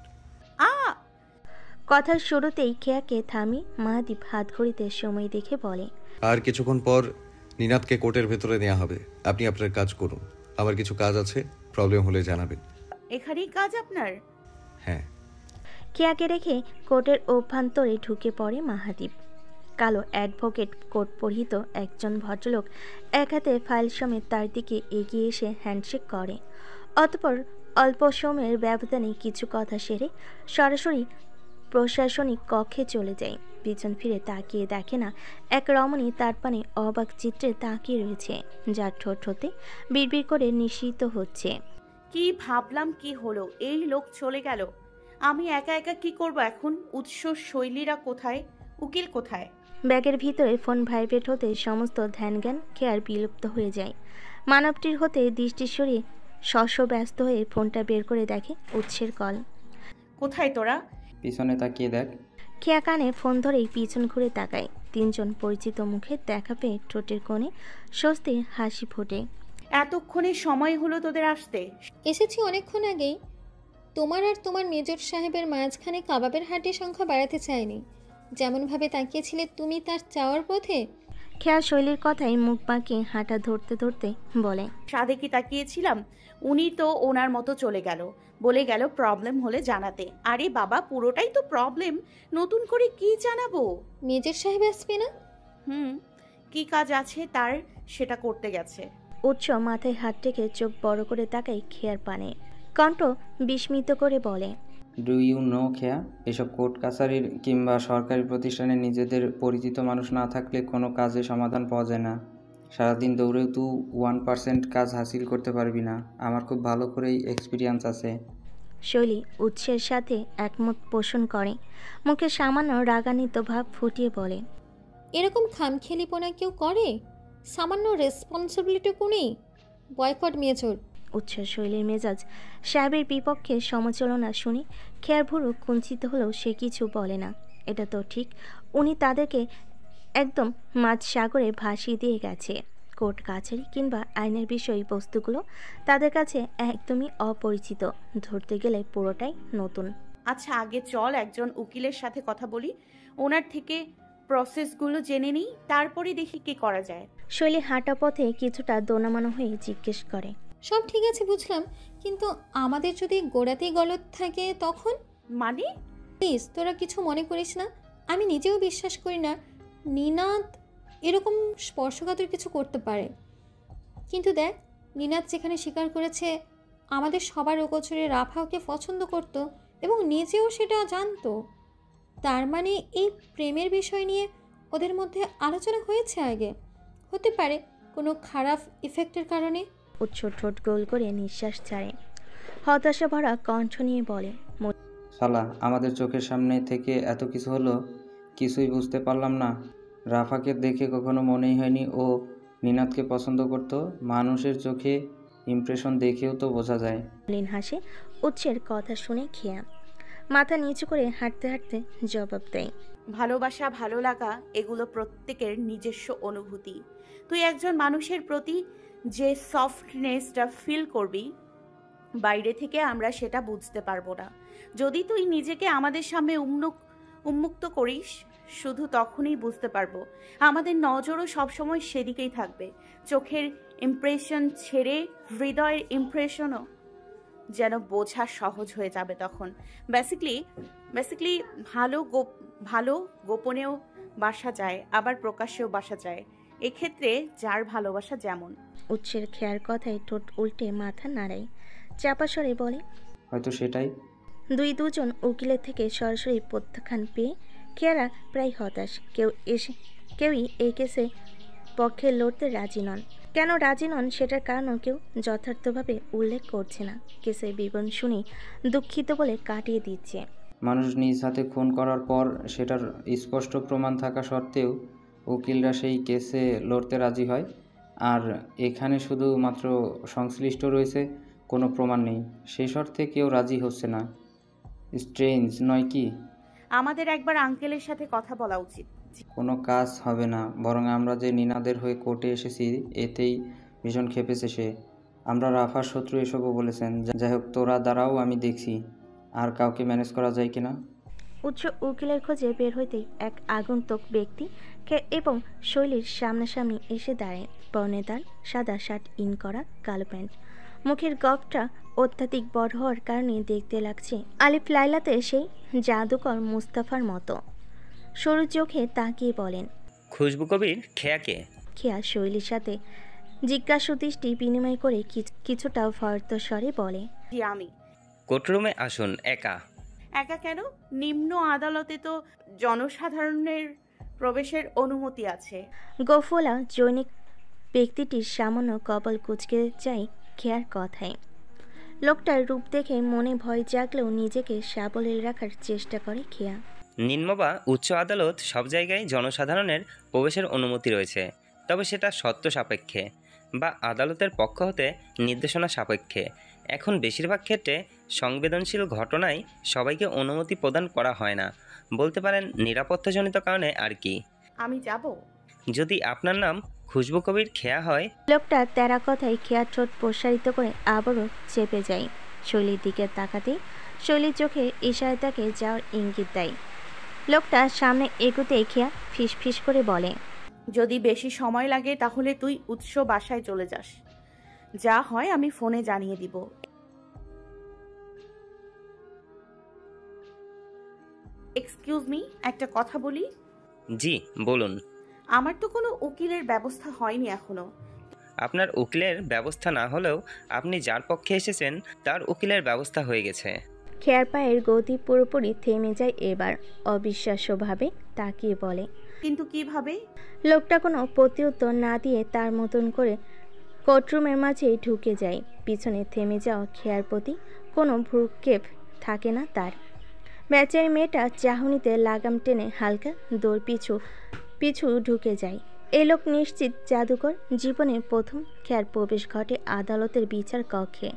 কথার শুরুতেই খেয়াকে থামি মাহাদীপ হাত ঘড়িতে সময় দেখে বলে, আর কিছুক্ষণ পর নিনাদকে কোর্টের ভেতরে নেওয়া হবে। আপনি আপনার কাজ করুন। আমার কিছু কাজ আছে, প্রবলেম হলে জানাবেন। এখানেই কাজ আপনার? হ্যাঁ। খেয়াকে রেখে কোর্টের অভ্যন্তরে ঢুকে পড়ে মাহাদীপ। কালো অ্যাডভোকেট কোট পরিহিত একজন ভদ্রলোক এক হাতে ফাইল সমেত তার দিকে এগিয়ে এসে হ্যান্ডশেক করে। অতঃপর অল্প সময়ের ব্যবধানে কিছু কথা সেরে সরাসরি প্রশাসনিক কক্ষে চলে যায়। পিছন ফিরে তাকিয়ে দেখে না এক রমণী তার পানে অবাক চিত্রে তাকিয়ে রয়েছে, যার ঠোঁট হতে বিড়বিড় করে নিঃসৃত হচ্ছে, কি ভাবলাম কি হলো, এই লোক চলে গেল, আমি একা একা কি করব এখন? উৎস শৈলীরা কোথায়? উকিল কোথায়? ব্যাগের ভিতরে ফোন ভাইব্রেট হতে সমস্ত ধ্যানজ্ঞান খেয়ার বিলুপ্ত হয়ে যায়। মানবটির হতে দৃষ্টি সরিয়ে ব্যস্ত হয়ে ফোনটা বের করে দেখে উৎসের কল। কোথায় তোরা? পিছনে তাকিয়ে দেখ। খেয়া কানে ফোন ধরেই পিছন ঘুরে তাকায়। তিনজন পরিচিত মুখে দেখা পেয়ে ঠোঁটের কোণে স্বস্তির হাসি ফোটে। এতক্ষণে সময় হলো তোদের আসতে? এসেছি অনেকক্ষণ আগেই। তোমার আর তোমার মেজর সাহেবের মাঝখানে কাবাবের হাটের সংখ্যা বাড়াতে চাইনি। যেমনভাবে তাকিয়েছিলে তুমি তার চাওয়ার পথে। খেয়া শৈলীর কথায় মুখ বাঁকিয়ে হাঁটা ধরতে ধরতে বলে, সাদেকি তাকিয়েছিলাম, উনি তো ওনার মতো চলে গেল, বলে গেল প্রবলেম হলে জানাতে। আরে বাবা, পুরোটাই তো প্রবলেম, নতুন করে কি জানাবো? মেজর সাহেব আসবে না? কি কাজ আছে তার, সেটা করতে গেছে। উৎস মাথায় হাত রেখে চোখ বড় করে তাকায় খেয়ার পানে, কণ্ঠ বিস্মিত করে বলে, ডু ইউ নো খেয়া, এসব কোর্ট কাছারির কিংবা সরকারি প্রতিষ্ঠানে নিজেদের পরিচিত মানুষ না থাকলে কোনো কাজে সমাধান পাওয়া যায় না। সারাদিন দৌড়েও তুই 1% কাজ হাসিল করতে পারবি না। আমার খুব ভালো করেই এক্সপিরিয়েন্স আছে। শৈলী উৎসের সাথে একমত পোষণ করে, মুখে সামান্য রাগান্বিত ভাব ফুটিয়ে বলে, এরকম খামখেয়ালিপনা কেউ করে? সামান্য রেসপন্সিবিলিটিও নেই। Boycott major. উৎসাহ শৈলীর মেজাজ সাহেবের বিপক্ষে সমালোচনা শুনে খেয়ার ভুরু কুঞ্চিত হলেও সে কিছু বলে না। এটা তো ঠিক, উনি তাদেরকে একদম মাঝ সাগরে ভাসিয়ে দিয়ে গেছে। কোর্ট কাছারি কিংবা আইনের বিষয়বস্তুগুলো তাদের কাছে একদমই অপরিচিত, ধরতে গেলে পুরোটাই নতুন। আচ্ছা, আগে চল একজন উকিলের সাথে কথা বলি, ওনার থেকে প্রসেসগুলো জেনে নিই, তারপরে দেখি কি করা যায়। শৈলী হাঁটা পথে কিছুটা দোনামানো হয়ে জিজ্ঞেস করে, সব ঠিক আছে বুঝলাম, কিন্তু আমাদের যদি গোড়াতেই গলত থাকে তখন? মানে? প্লিজ তোরা কিছু মনে করিস না, আমি নিজেও বিশ্বাস করি না নিনাদ এরকম স্পর্শকাতর কিছু করতে পারে। কিন্তু দেখ, নিনাদ যেখানে স্বীকার করেছে আমাদের সবার অগোচরে রাফা ওকে পছন্দ করত এবং নিজেও সেটা জানতো, তার মানে এই প্রেমের বিষয় নিয়ে ওদের মধ্যে আলোচনা হয়েছে আগে। হতে পারে কোনো খারাপ ইফেক্টের কারণে। উচ্চ ঠোঁট গোল করে নিঃশ্বাস ছাড়ে, হতাশা ভরা কণ্ঠ নিয়ে বলে, শালা, আমাদের চোখের সামনে থেকে এত কিছু হলো, কিছুই বুঝতে পারলাম না। রাফাকে দেখে কখনো মনেই হয়নি ও নিনাদকে পছন্দ করত। মানুষের চোখে ইমপ্রেশন দেখেও তো বোঝা যায়। লিন হাসে উচ্চের কথা শুনে খেয়া মাথা নিচু করে হাঁটতে হাঁটতে জবাব দেয়, ভালোবাসা, ভালো লাগা এগুলো প্রত্যেকের নিজস্ব অনুভূতি। তুই একজন মানুষের প্রতি যে সফটনেসটা ফিল করবি, বাইরে থেকে আমরা সেটা বুঝতে পারবো না। যদি তুই নিজেকে আমাদের সামনে উন্মুক্ত করিস, শুধু তখনই বুঝতে পারবো। আমাদের নজরও সবসময় সেদিকেই থাকবে। চোখের ইমপ্রেশন ছেড়ে হৃদয়ের ইমপ্রেশনও যেন বোঝা সহজ হয়ে যাবে তখন। বেসিক্যালি ভালো গোপনেও বাসা যায়, আবার প্রকাশ্যেও বাসা যায়, এক্ষেত্রে যার ভালোবাসা যেমন। উচ্চের খেয়ার কথায় ঠোঁট উল্টে মাথা নাড়ায়, চাপা স্বরে বলে, হয়তো সেটাই। দুজন উকিলের থেকে সরাসরি প্রত্যাখ্যান পেয়ে খেয়ারা প্রায় হতাশ। কেউই এই কেসে পক্ষে লড়তে রাজি নন। কেন রাজি নন সেটার কারণও কেউ যথার্থভাবে উল্লেখ করছে না। কেসের বিবরণ শুনে দুঃখিত বলে কাটিয়ে দিচ্ছে। মানুষ নিজ হাতে খুন করার পর সেটার স্পষ্ট প্রমাণ থাকা সত্ত্বেও উকিলরা সেই কেসে লড়তে রাজি হয়, আর এখানে শুধুমাত্র সংশ্লিষ্ট রয়েছে, কোনো প্রমাণ নেই, সেই শর্তে কেউ রাজি হচ্ছে না। স্ট্রেঞ্জ নয় কি? আমাদের একবার আঙ্কেলের সাথে কথা বলা উচিত। কোনো কাজ হবে না, বরং আমরা যে নিনাদের হয়ে কোর্টে এসেছি এতেই ভীষণ খেপেছে সে। আমরা রাফার শত্রু এসবও বলেছেন। যাই হোক, তোরা দাঁড়াও, আমি দেখছি আর কাউকে ম্যানেজ করা যায় কিনা। উচ্চ উকিলের খোঁজে বের হইতেই এক আগন্তুক ব্যক্তি এবং শৈলীর সামনাসামনি এসে দাঁড়ায়। পরনে তার সাদা শার্ট ইন করা, কালো প্যান্ট, মুখের গপটা অত্যাধিক বড় হওয়ার কারণে দেখতে লাগছে আলিফ লাইলাতে সেই জাদুকর মুস্তাফার মতো। সরু চোখে তাকিয়ে বলেন, খুশবু কবির খেয়াকে? খেয়া শৈলীর সাথে জিজ্ঞাসু দৃষ্টি বিনিময় করে কিছুটা ভয়ত স্বরে বলে, আমি। কোর্টরুমে আসুন। একা? একা কেন? নিম্ন আদালতে তো জনসাধারণের প্রবেশের অনুমতি আছে। গোফলা জৈনিক ব্যক্তিটির সামান্য কপাল কুঁচকে যায় খেয়ার কথায়। লোকটার রূপ দেখে মনে ভয় জাগলেও নিজেকে সাবলীল রাখার চেষ্টা করে খেয়া। নিম্ন বা উচ্চ আদালত সব জায়গায় জনসাধারণের প্রবেশের অনুমতি রয়েছে, তবে সেটা শর্ত সাপেক্ষে বা আদালতের পক্ষ হতে নির্দেশনা সাপেক্ষে। এখন বেশিরভাগ ক্ষেত্রে সংবেদনশীল ঘটনায় সবাইকে অনুমতি প্রদান করা হয় না, বলতে পারেন নিরাপত্তাজনিত কারণে আর কি। আমি যাব? যদি আপনার নাম খুশবু কবির খেয়া হয়। লোকটা তেরা কথায় খেয়ার ঠোঁট প্রসারিত করে আবারও চেপে যায়। শৈলীর দিকে তাকাতেই শৈলীর চোখে ইশারায় তাকে যাওয়ার ইঙ্গিত দেয়। লোকটা সামনে এগোতে খেয়া ফিস ফিস করে বলে, যদি বেশি সময় লাগে তাহলে তুই উৎস বাসায় চলে যাস। যা হয় আমি ফোনে জানিয়ে দিব। এক্সকিউজ মি, একটা কথা বলি। জি বলুন। আমার তো কোনো উকিলের ব্যবস্থা হয়নি এখনো। আপনার উকিলের ব্যবস্থা না হলেও আপনি যার পক্ষে এসেছেন তার উকিলের ব্যবস্থা হয়ে গেছে। খেয়ার পায়ের গতি পুরোপুরি থেমে যায় এবার, অবিশ্বাস্যভাবে তাকিয়ে বলে, কিন্তু কিভাবে? লোকটা কোনো প্রত্যুত্তর না দিয়ে তার মতন করে কোর্টরুমের মাঝে ঢুকে যায়। পিছনে থেমে যাওয়া খেয়ার প্রতি কোনো ভ্রুক্ষেপ থাকে না তার। বেচারি মেয়েটা চাহনিতে লাগাম টেনে হালকা দৌড় পিছু পিছু ঢুকে যায়। এই লোক নিশ্চিত জাদুকর। জীবনের প্রথম খেয়ার প্রবেশ ঘটে আদালতের বিচার কক্ষে।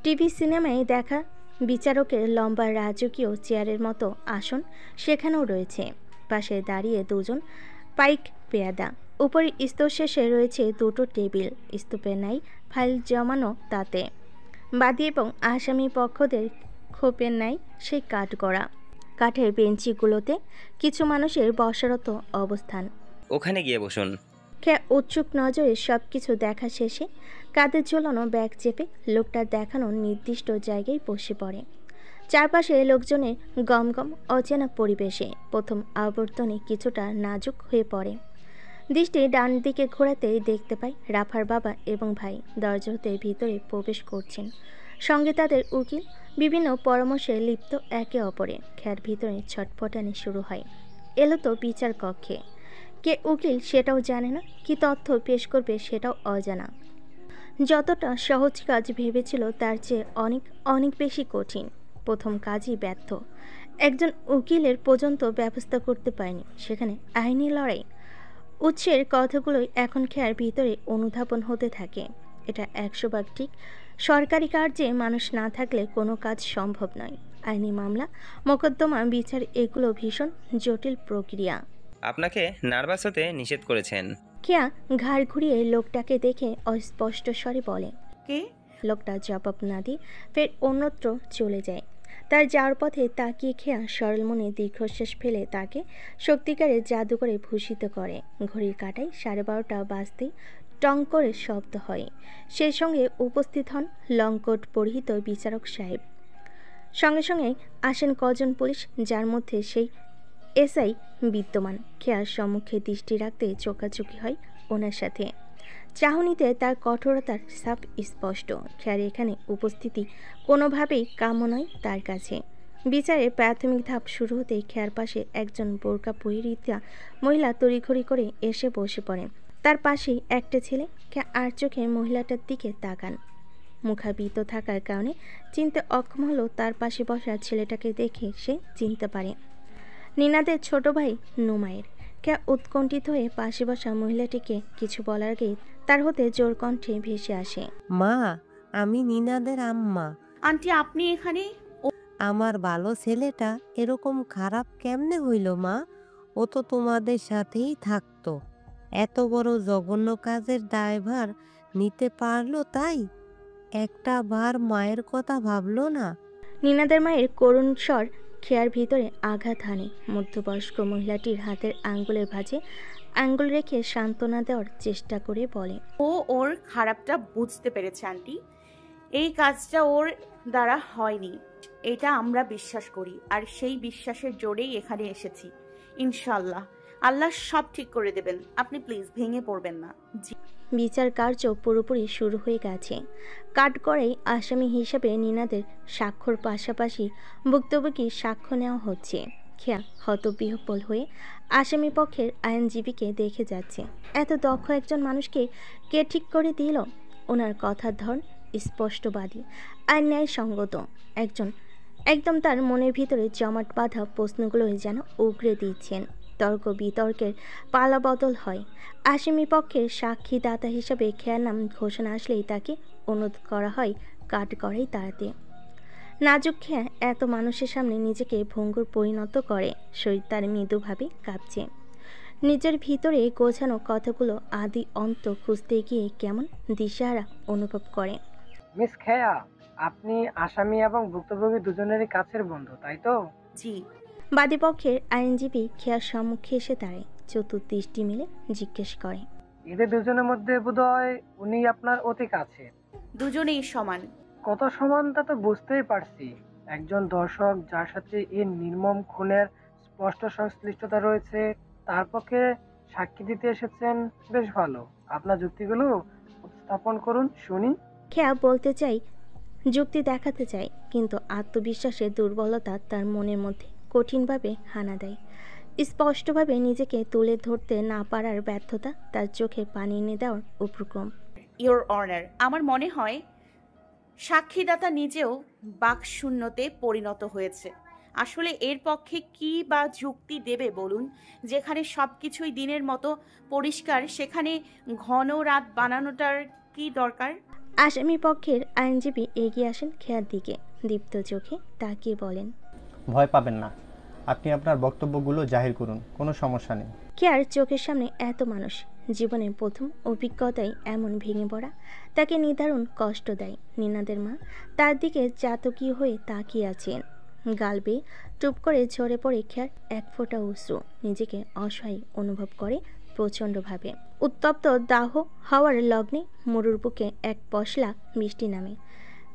টিভি সিনেমায় দেখা বিচারকের লম্বা রাজকীয় চেয়ারের মতো আসন সেখানেও রয়েছে। পাশে দাঁড়িয়ে দুজন পাইক পেয়াদা। উপরে স্তর শেষে রয়েছে দুটো টেবিল, স্তূপে নাই ফাইল জমানো তাতে। বাদী এবং আসামি পক্ষদের খোপের নাই সেই কাঠগড়া। কাঠের বেঞ্চিগুলোতে কিছু মানুষের বসারত অবস্থান। ওখানে গিয়ে বসুন। খেয়া উৎসুক নজরে সব কিছু দেখা শেষে কাঁধে ঝোলানো ব্যাগ চেপে লোকটার দেখানো নির্দিষ্ট জায়গায় বসে পড়ে। চারপাশে লোকজনের গমগম অচেনা পরিবেশে প্রথম আবর্তনে কিছুটা নাজুক হয়ে পড়ে। দৃষ্টি ডান দিকে ঘোরাতেই দেখতে পায় রাফার বাবা এবং ভাই দরজা হতে ভিতরে প্রবেশ করছেন। সঙ্গে তাদের উকিল বিভিন্ন পরামর্শে লিপ্ত একে অপরে। খেয়ার ভিতরে ছটফটানি শুরু হয়। এলো তো বিচার কক্ষে। কে উকিল সেটাও জানে না, কি তথ্য পেশ করবে সেটাও অজানা। যতটা সহজ কাজ ভেবেছিল তার চেয়ে অনেক অনেক বেশি কঠিন। প্রথম কাজই ব্যর্থ। একজন উকিলের পর্যন্ত ব্যবস্থা করতে পারেনি, সেখানে আইনি লড়াই। উৎসের কথাগুলোই এখন খেয়ার ভিতরে অনুধাবন হতে থাকে। এটা 100 ভাগ ঠিক। সরকারি কার্যে মানুষ না থাকলে কোনো কাজ সম্ভব নয়। আইনি মামলা, মোকদ্দমা, বিচার এগুলো ভীষণ জটিল প্রক্রিয়া। আপনাকে নার্ভাস হতে নিষেধ করেছেন। কেয়া ঘাড় ঘুরিয়ে লোকটাকে দেখে অস্পষ্ট স্বরে বলে, কে? লোকটা জবাব না দিয়ে ফের অন্যত্র চলে যায়। তার যাওয়ার পথে তাকিয়ে খেয়া সরল মনে দীর্ঘশ্বাস ফেলে তাকে সত্যিকারের জাদু করে ভূষিত করে। ঘড়ির কাঁটায় 12:30 বাজতেই টং করে শব্দ হয়। সেই সঙ্গে উপস্থিত হন লংকোট পরিহিত বিচারক সাহেব। সঙ্গে সঙ্গে আসেন কজন পুলিশ, যার মধ্যে সেই এসআই বিদ্যমান। খেয়ার সম্মুখে দৃষ্টি রাখতে চোখাচোখি হয় ওনার সাথে। চাহনিতে তার কঠোরতার ছাপ স্পষ্ট। খেয়ার এখানে উপস্থিতি কোনোভাবেই কাম্য নয় তার কাছে। বিচারের প্রাথমিক ধাপ শুরু হতেই খেয়ার পাশে একজন বোরকা পরিহিতা মহিলা তড়িঘড়ি করে এসে বসে পড়েন। তার পাশেই একটা ছেলে। খেয়া আর চোখে মহিলাটার দিকে তাকান। মুখাবৃত থাকার কারণে চিনতে অক্ষম হলো তার পাশে বসা ছেলেটাকে দেখে সে চিনতে পারে নিনাদের ছোট ভাই নুমায়ের। খেয়া উৎকণ্ঠিত হয়ে পাশে বসা মহিলাটিকে কিছু বলার আগেই তার হতে জোর কণ্ঠে ভেসে আসে, মা, আমি নিনাদের আম্মা। আন্টি, আপনি এখানে? আমার ভালো ছেলেটা এরকম খারাপ কেমনে হইল মা? ও তো তোমাদের সাথেই থাকতো। এত বড় জঘন্য কাজের দায়ভার নিতে পারলো, তাই একটা বার মায়ের কথা ভাবলো না? নিনাদের মায়ের করুণ স্বর খেয়ার ভিতরে আঘাত হানে। মধ্যবয়স্ক মহিলাটির হাতের আঙ্গুলের ভাঁজে আঙ্গুল রেখে সান্ত্বনা দেওয়ার চেষ্টা করে বলে, ও ওর খারাপটা বুঝতে পেরেছে আন্টি। এই কাজটা ওর দ্বারা হয়নি, এটা আমরা বিশ্বাস করি। আর সেই বিশ্বাসের জোরেই এখানে এসেছি। ইনশাল্লাহ আল্লাহ সব ঠিক করে দেবেন। আপনি প্লিজ ভেঙে পড়বেন না। বিচার কার্য পুরোপুরি শুরু হয়ে গেছে। কাঠগড়ায় আসামি হিসেবে নিনাদের স্বাক্ষর পাশাপাশি ভুক্তভোগী সাক্ষ্য নেওয়া হচ্ছে। খেয়া হতবিহ্বল হয়ে আসামি পক্ষের আইনজীবীকে দেখে যাচ্ছে। এত দক্ষ একজন মানুষকে কে ঠিক করে দিল? ওনার কথার ধরন স্পষ্টবাদী আর ন্যায়সঙ্গত। একদম তার মনের ভিতরে জমাট বাঁধা প্রশ্নগুলোই যেন উগরে দিচ্ছেন। তর্ক বিতর্কের পালাবদল হয়। আসামি পক্ষের সাক্ষীদাতা হিসেবে খেয়ার নাম ঘোষণা আসলেই তাকে অনুরোধ করা হয় কাঠগড়ায় দাঁড়াতে। নাজুক খেয়া এত মানুষের সামনে নিজেকে ভঙ্গুর পরিণত করে। শরীর তার মৃদুভাবে কাঁপছে। নিজের ভিতরে গোছানো কথাগুলো আদি অন্ত খুঁজতে গিয়ে কেমন দিশাহারা অনুভব করে। মিস খেয়া, আপনি আসামি এবং ভুক্তভোগী দুজনেরই কাছের বন্ধু, তাই তো? জি। বাদীপক্ষের আইনজীবী খেয়ার সম্মুখে এসে দাঁড়ায়। চতুর্দৃষ্টি মিলে জিজ্ঞেস করে, এদের দুজনের মধ্যে বোধহয় উনি আপনার অতি কাছে। দুজনেই সমান। কত সমান তা তো বুঝতেই পারছি। একজন দর্শক যার সাথে এই নির্মম খুনের স্পষ্ট সংশ্লিষ্টতা রয়েছে তার পক্ষে সাক্ষী দিতে এসেছেন, বেশ ভালো। আপনার যুক্তিগুলো উপস্থাপন করুন শুনি। খেয়া বলতে চাই, যুক্তি দেখাতে চাই, কিন্তু আত্মবিশ্বাসের দুর্বলতা তার মনের মধ্যে কঠিনভাবে হানা দেয়। স্পষ্টভাবে নিজেকে তুলে ধরতে না পারার ব্যর্থতা তার চোখে পানি এনে দেওয়ার উপক্রম। ইওর অনার, আমার মনে হয় সাক্ষীদাতা নিজেও বাকশূন্যতে পরিণত হয়েছে। আসলে এর পক্ষে কি বা যুক্তি দেবে বলুন? যেখানে সবকিছুই দিনের মতো পরিষ্কার সেখানে ঘন রাত বানানোটার কি দরকার? আসামি পক্ষের আইনজীবী এগিয়ে আসেন খেয়ার দিকে, দীপ্ত চোখে তাকিয়ে বলেন, ভয় পাবেন না, আপনি আপনার বক্তব্যগুলো জাহির করুন, কোনো সমস্যা নেই। খেয়ার চোখের সামনে এত মানুষ, জীবনের প্রথম অভিজ্ঞতায় এমন ভেঙে পড়া তাকে নিদারুণ কষ্ট দেয়। নিনাদের মা তার দিকে চাতকী হয়ে তাকিয়ে আছেন। গাল বেয়ে টুপ করে ঝরে পড়ে খেয়ার এক ফোঁটা অশ্রু। নিজেকে অসহায় অনুভব করে প্রচণ্ডভাবে। উত্তপ্ত দাহ হওয়ার লগ্নে মরুর বুকে এক পশলা বৃষ্টি নামে,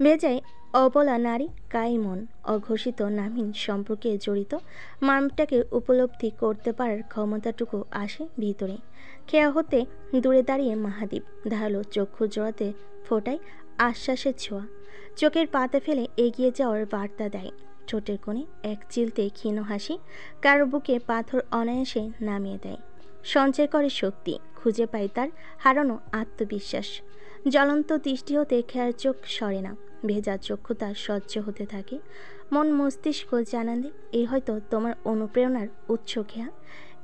ভেজায় অবলা নারী কাইমন। অঘোষিত নামহীন সম্পর্কে জড়িত মানবটাকে উপলব্ধি করতে পারার ক্ষমতাটুকু আসে ভিতরে। খেয়া হতে দূরে দাঁড়িয়ে মাহাদীপ ধারালো চক্ষু জোড়াতে ফোটায় আশ্বাসের ছোঁয়া, চোখের পাতা ফেলে এগিয়ে যাওয়ার বার্তা দেয়। ঠোঁটের কোণে এক চিলতে ক্ষীণ হাসি কারো বুকে পাথর অনায়াসে নামিয়ে দেয়, সঞ্চয় করে শক্তি, খুঁজে পায় তার হারানো আত্মবিশ্বাস। জ্বলন্ত দৃষ্টি হতে খেয়ার চোখ সরে না, ভেজা চক্ষু তার স্বচ্ছ হতে থাকে। মন মস্তিষ্ক জানান দেয়, এই হয়তো তোমার অনুপ্রেরণার উৎস খেয়া।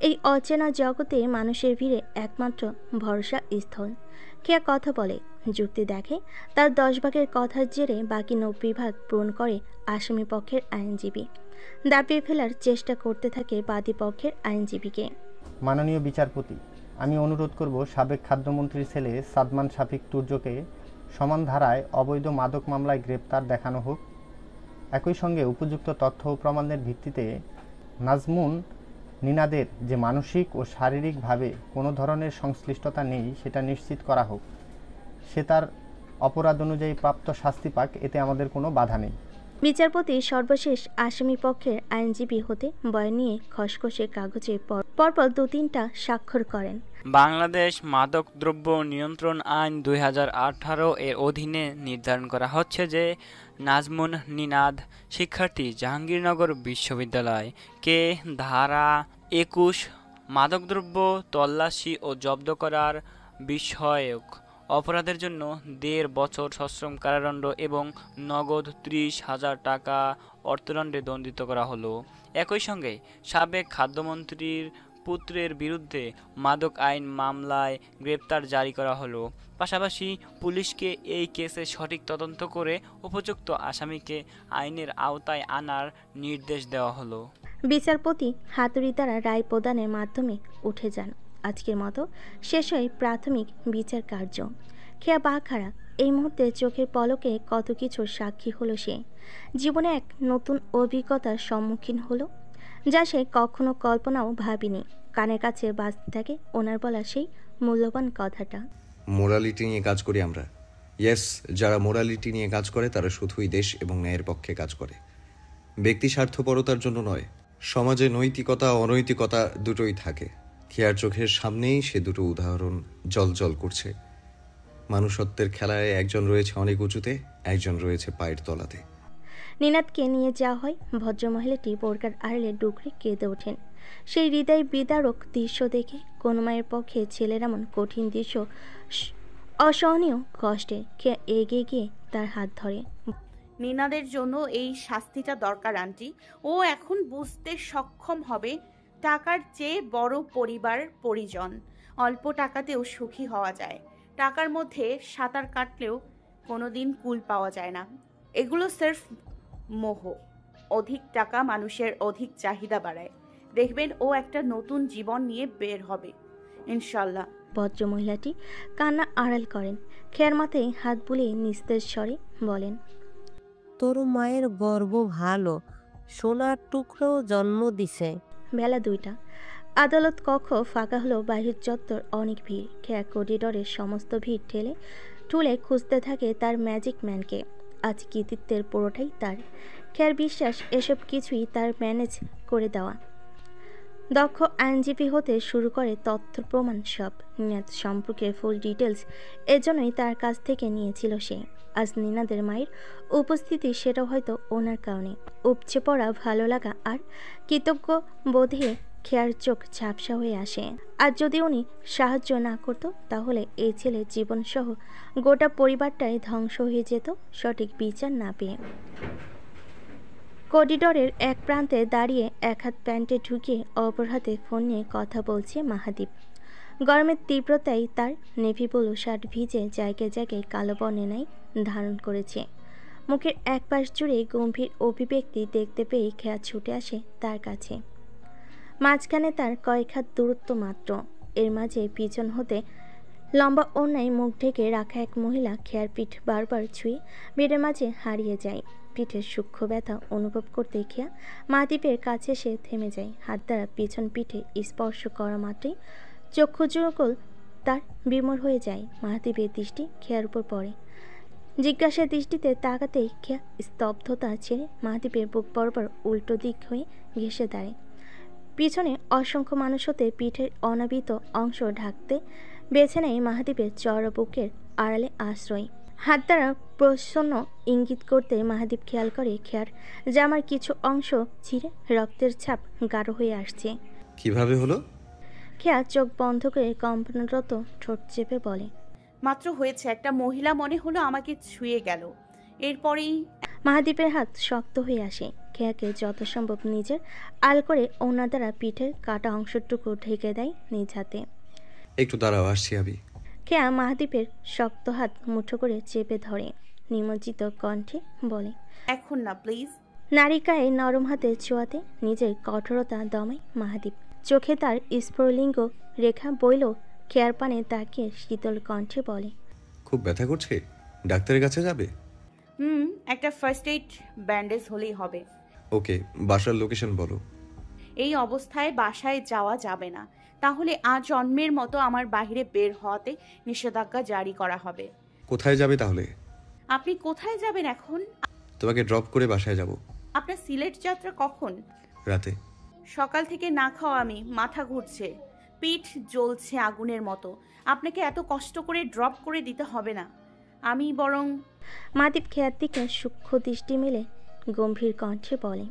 এই অচেনা জগতে মানুষের ভিড়ে একমাত্র ভরসা স্থল। খেয়া কথা বলে, যুক্তি দেখে, তার 10 ভাগের কথার জেরে বাকি 90 ভাগ পূরণ করে আসামি পক্ষের আইনজীবী। দাপিয়ে ফেলার চেষ্টা করতে থাকে বাদী পক্ষের আইনজীবীকে। মাননীয় বিচারপতি, আমি অনুরোধ করব সাবেক খাদ্যমন্ত্রীর ছেলে সাদমান শাফিক তুর্যকে সমান ধারায় অবৈধ মাদক মামলায় গ্রেপ্তার দেখানো হোক। একই সঙ্গে উপযুক্ত তথ্য ও প্রমাণের ভিত্তিতে নাজমুন নিনাদের যে মানসিক ও শারীরিকভাবে কোনো ধরনের সংশ্লিষ্টতা নেই সেটা নিশ্চিত করা হোক। সে তার অপরাধ অনুযায়ী প্রাপ্ত শাস্তি পাক, এতে আমাদের কোনো বাধা নেই। বিচারপতি সর্বশেষ আসামি পক্ষের আইনজীবী হতে বয় নিয়ে খসখসে কাগজে পরপর 2-3টা স্বাক্ষর করেন। বাংলাদেশ মাদকদ্রব্য নিয়ন্ত্রণ আইন 2018 এর অধীনে নির্ধারণ করা হচ্ছে যে নাজমুন নিনাদ শিক্ষার্থী জাহাঙ্গীরনগর বিশ্ববিদ্যালয় কে ধারা 21 মাদকদ্রব্য তল্লাশি ও জব্দ করার বিষয়ক অপরাধের জন্য 1.5 বছর সশ্রম কারাদণ্ড এবং নগদ 30,000 টাকা অর্থদণ্ডে দণ্ডিত করা হলো। একই সঙ্গে সাবেক খাদ্যমন্ত্রীর পুত্রের বিরুদ্ধে মাদক আইন মামলায় গ্রেপ্তার জারি করা হলো। পাশাপাশি পুলিশকে এই কেসে সঠিক তদন্ত করে উপযুক্ত আসামিকে আইনের আওতায় আনার নির্দেশ দেওয়া হলো। বিচারপতি হাতুড়ি দ্বারা রায় প্রদানের মাধ্যমে উঠে যান। আজকের মতো শেষ হয় প্রাথমিক বিচার কার্য। খেয়া বাঘারা এই মুহূর্তে চোখের পলকে কত কিছুর সাক্ষী হলো সে। জীবনে এক নতুন অভিজ্ঞতার সম্মুখীন হলো, যা সে কখনো কল্পনাও ভাবেনি। কানের কাছে বাজতে থাকে ওনার বলা সেই মূল্যবান কথাটা। মোরালিটি নিয়ে কাজ করি আমরা। ইয়েস, যারা মোরালিটি নিয়ে কাজ করে তারা শুধুই দেশ এবং ন্যায়ের পক্ষে কাজ করে, ব্যক্তি স্বার্থপরতার জন্য নয়। সমাজে নৈতিকতা অনৈতিকতা দুটোই থাকে। খেয়ার চোখের সামনেই সে দুটো উদাহরণ জল করছে। মানুষত্বের খেলায় একজন রয়েছে অনেক উঁচুতে, একজন রয়েছে পায়ের তলাতে। নিনাদকে নিয়ে যাওয়া হয়। ভদ্রমহিলাটি বোরকার আড়ালে ডুকরে কেঁদে ওঠেন। সেই হৃদয় বিদারক দৃশ্য দেখে কোন মায়ের পক্ষে ছেলের এমন কঠিন দৃশ্য অসহনীয় কষ্টে খেয়া এগিয়ে গিয়ে তার হাত ধরে। নিনাদের জন্য এই শাস্তিটা দরকার আন্টি। ও এখন বুঝতে সক্ষম হবে টাকার চেয়ে বড় পরিবার পরিজন। অল্প টাকাতেও সুখী হওয়া যায়, টাকার মধ্যে সাঁতার কাটলেও কোনোদিন কুল পাওয়া যায় না। এগুলো সির্ফ মোহ। অধিক টাকা মানুষের অধিক চাহিদা বাড়ায়। দেখবেন ও একটা নতুন জীবন নিয়ে বের হবে ইনশাল্লাহ। ভদ্রমহিলাটি কান্না আড়াল করেন। খেয়ার মাথায় হাত বুলিয়ে নিস্তেজ স্বরে বলেন, তোর মায়ের গর্ব ভালো, সোনার টুকরো জন্ম দিছে। বেলা 2টা। আদালত কক্ষ ফাঁকা হলো, বাহির চত্বর অনেক ভিড়। খেয়া করিডোরের সমস্ত ভিড় ঠেলে ঠুলে খুঁজতে থাকে তার ম্যাজিক ম্যানকে। আজ কৃতিত্বের পুরোটাই তার। খেয়ার বিশ্বাস এসব কিছুই তার ম্যানেজ করে দেওয়া। দক্ষ আইনজীবী হতে শুরু করে তথ্য প্রমাণ সব নিনাদ সম্পর্কে ফুল ডিটেলস এজন্যই তার কাছ থেকে নিয়েছিল সে। আজ নিনাদের মায়ের উপস্থিতি, সেটাও হয়তো ওনার কারণে। উপচে পড়া ভালো লাগা আর কৃতজ্ঞ বোধে খেয়ার চোখ ঝাপসা হয়ে আসে। আর যদি উনি সাহায্য না করত, তাহলে এই ছেলের জীবনসহ গোটা পরিবারটাই ধ্বংস হয়ে যেত সঠিক বিচার না পেয়ে। করিডোরের এক প্রান্তে দাঁড়িয়ে এক হাত প্যান্টে ঢুকিয়ে অপর হাতে ফোন নিয়ে কথা বলছে মাহাদীপ। গরমের তীব্রতায় তার নেভি ব্লু শার্ট ভিজে জায়গায় জায়গায় কালো বর্ণনায় ধারণ করেছে। মুখের এক পাশ জুড়ে গম্ভীর অভিব্যক্তি দেখতে পেয়ে খেয়া ছুটে আসে তার কাছে। মাঝখানে তার কয়েক হাত দূরত্ব মাত্র। এর মাঝে পিছন হতে লম্বা ওড়নায় মুখ ঢেকে রাখা এক মহিলা খেয়ার পিঠ বারবার ছুঁয়ে ভিড়ের মাঝে হারিয়ে যায়। পিঠের সূক্ষ্ম ব্যথা অনুভব করতে খেয়া মাহাদীপের কাছে সে থেমে যায়। হাত দ্বারা পিছন পিঠে স্পর্শ করা মাত্রই চক্ষু যুগল তার বিমর হয়ে যায়। মাহাদীপের দৃষ্টি খেয়ার উপর পড়ে। জিজ্ঞাসার দৃষ্টিতে তাকাতেই খেয়া স্তব্ধতা ছেড়ে মাহাদীপের বুক বরাবর উল্টো দিক হয়ে ঘেঁষে দাঁড়ায়। পিছনে অসংখ্য মানুষ হতে পিঠের অনাবৃত অংশ ঢাকতে বেছে নেয় মাহাদীপের চড়া বুকের আড়ালে আশ্রয়। হাত দ্বারা প্রসন্ন ইঙ্গিত করতে মাহাদীপ খেয়াল করে খেয়ার জামার কিছু অংশ ছিঁড়ে রক্তের ছাপ গাঢ় হয়ে আসছে। কিভাবে হলো? খেয়া চোখ বন্ধ করে কম্পনরত ঠোঁট চেপে বলে, মাত্র হয়েছে। একটা মহিলা মনে হলো আমাকে ছুঁয়ে গেল। এরপরেই মাহাদীপের হাত শক্ত হয়ে আসে। খেয়াকে যত সম্ভব নিজের আল করে ওনার দ্বারা পিঠের কাটা অংশটুকু ঢেকে দেয় নিজ হাতে। একটু দাঁড়াও, আসছি আমি। খেয়া মাহাদীপের শক্ত হাত মুঠো করে চেপে ধরে নিমজ্জিত কণ্ঠে বলে, এখন না প্লিজ। নারিকায় নরম হাতে ছোঁয়াতে নিজের কঠোরতা দমায় মাহাদীপ। চোখে তার স্ফুলিঙ্গ রেখা বইল। খেয়ার পানে তাকিয়ে শীতল কণ্ঠে বলে, খুব ব্যথা করছে, ডাক্তারের কাছে যাবে? একটা ফার্স্ট এইড ব্যান্ডেজ হলেই হবে। ওকে, বাসার লোকেশন বলো। এই অবস্থায় বাসায় যাওয়া যাবে না, তাহলে আজ জন্মের মতো আমার বাইরে বের হওয়াতে নিষেধাজ্ঞা জারি করা হবে। কোথায় যাবে তাহলে? আপনি কোথায় যাবেন এখন? তোমাকে ড্রপ করে বাসায় যাব। আপনার সিলেট যাত্রা কখন? রাতে। সকাল থেকে না খাওয়া আমি, মাথা ঘুরছে, পিঠ জ্বলছে আগুনের মতো। আপনাকে এত কষ্ট করে ড্রপ করে দিতে হবে না, আমি বরং। মাহাদীপ খেয়ার দিকে সূক্ষ্ম দৃষ্টি মেলে গম্ভীর কণ্ঠে বলে,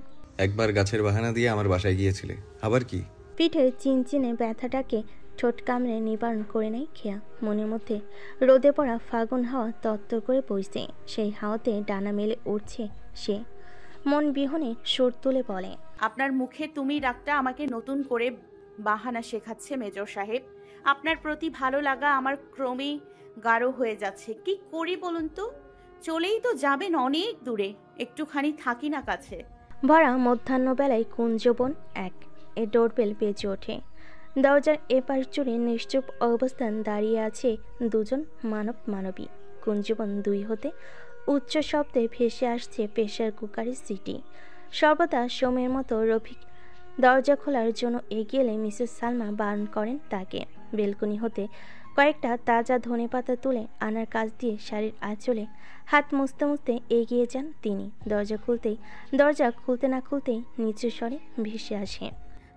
একবার গাছের বাহানা দিয়ে আমার বাসায় গিয়েছিলে, আবার কি? পিঠে চিনচিনে ব্যথাটাকে ঠোঁট কামড়ে নিবারণ করে নেয় খেয়া। মনের মধ্যে রোদে পড়া ফাগুন হাওয়া তত্তর করে বইছে। সেই হাওয়াতে ডানা মেলে উঠছে সে। মন বিহনে সুর তুলে বলে, আপনার মুখে তুমি ডাকটা আমাকে নতুন করে বাহানা শেখাচ্ছে মেজর সাহেব। আপনার প্রতি ভালো লাগা আমার ক্রমেই গাঢ় হয়ে যাচ্ছে। কি করি বলুন তো? চলেই তো যাবেন অনেক দূরে, একটুখানি থাকি না কাছে। ভরা মধ্যাহ্নবেলায় কুঞ্জবন এক এ ডোরবেল বেজে ওঠে। দরজার এপাশ জুড়ে নিশ্চুপ অবস্থান দাঁড়িয়ে আছে দুজন মানব মানবী। কুঞ্জবন দুই হতে উচ্চ শব্দে ভেসে আসছে প্রেসার কুকারের সিটি। সর্বদা সোমের মতো রফিক দরজা খোলার জন্য এগিয়ে এলে মিসেস সালমা বারণ করেন তাকে। বেলকনি হতে কয়েকটা তাজা ধনেপাতা তুলে আনার কাজ দিয়ে শাড়ির আঁচলে হাত মুছতে মুছতে এগিয়ে যান তিনি। দরজা খুলতে না খুলতেই নিচু স্বরে ভেসে আসে,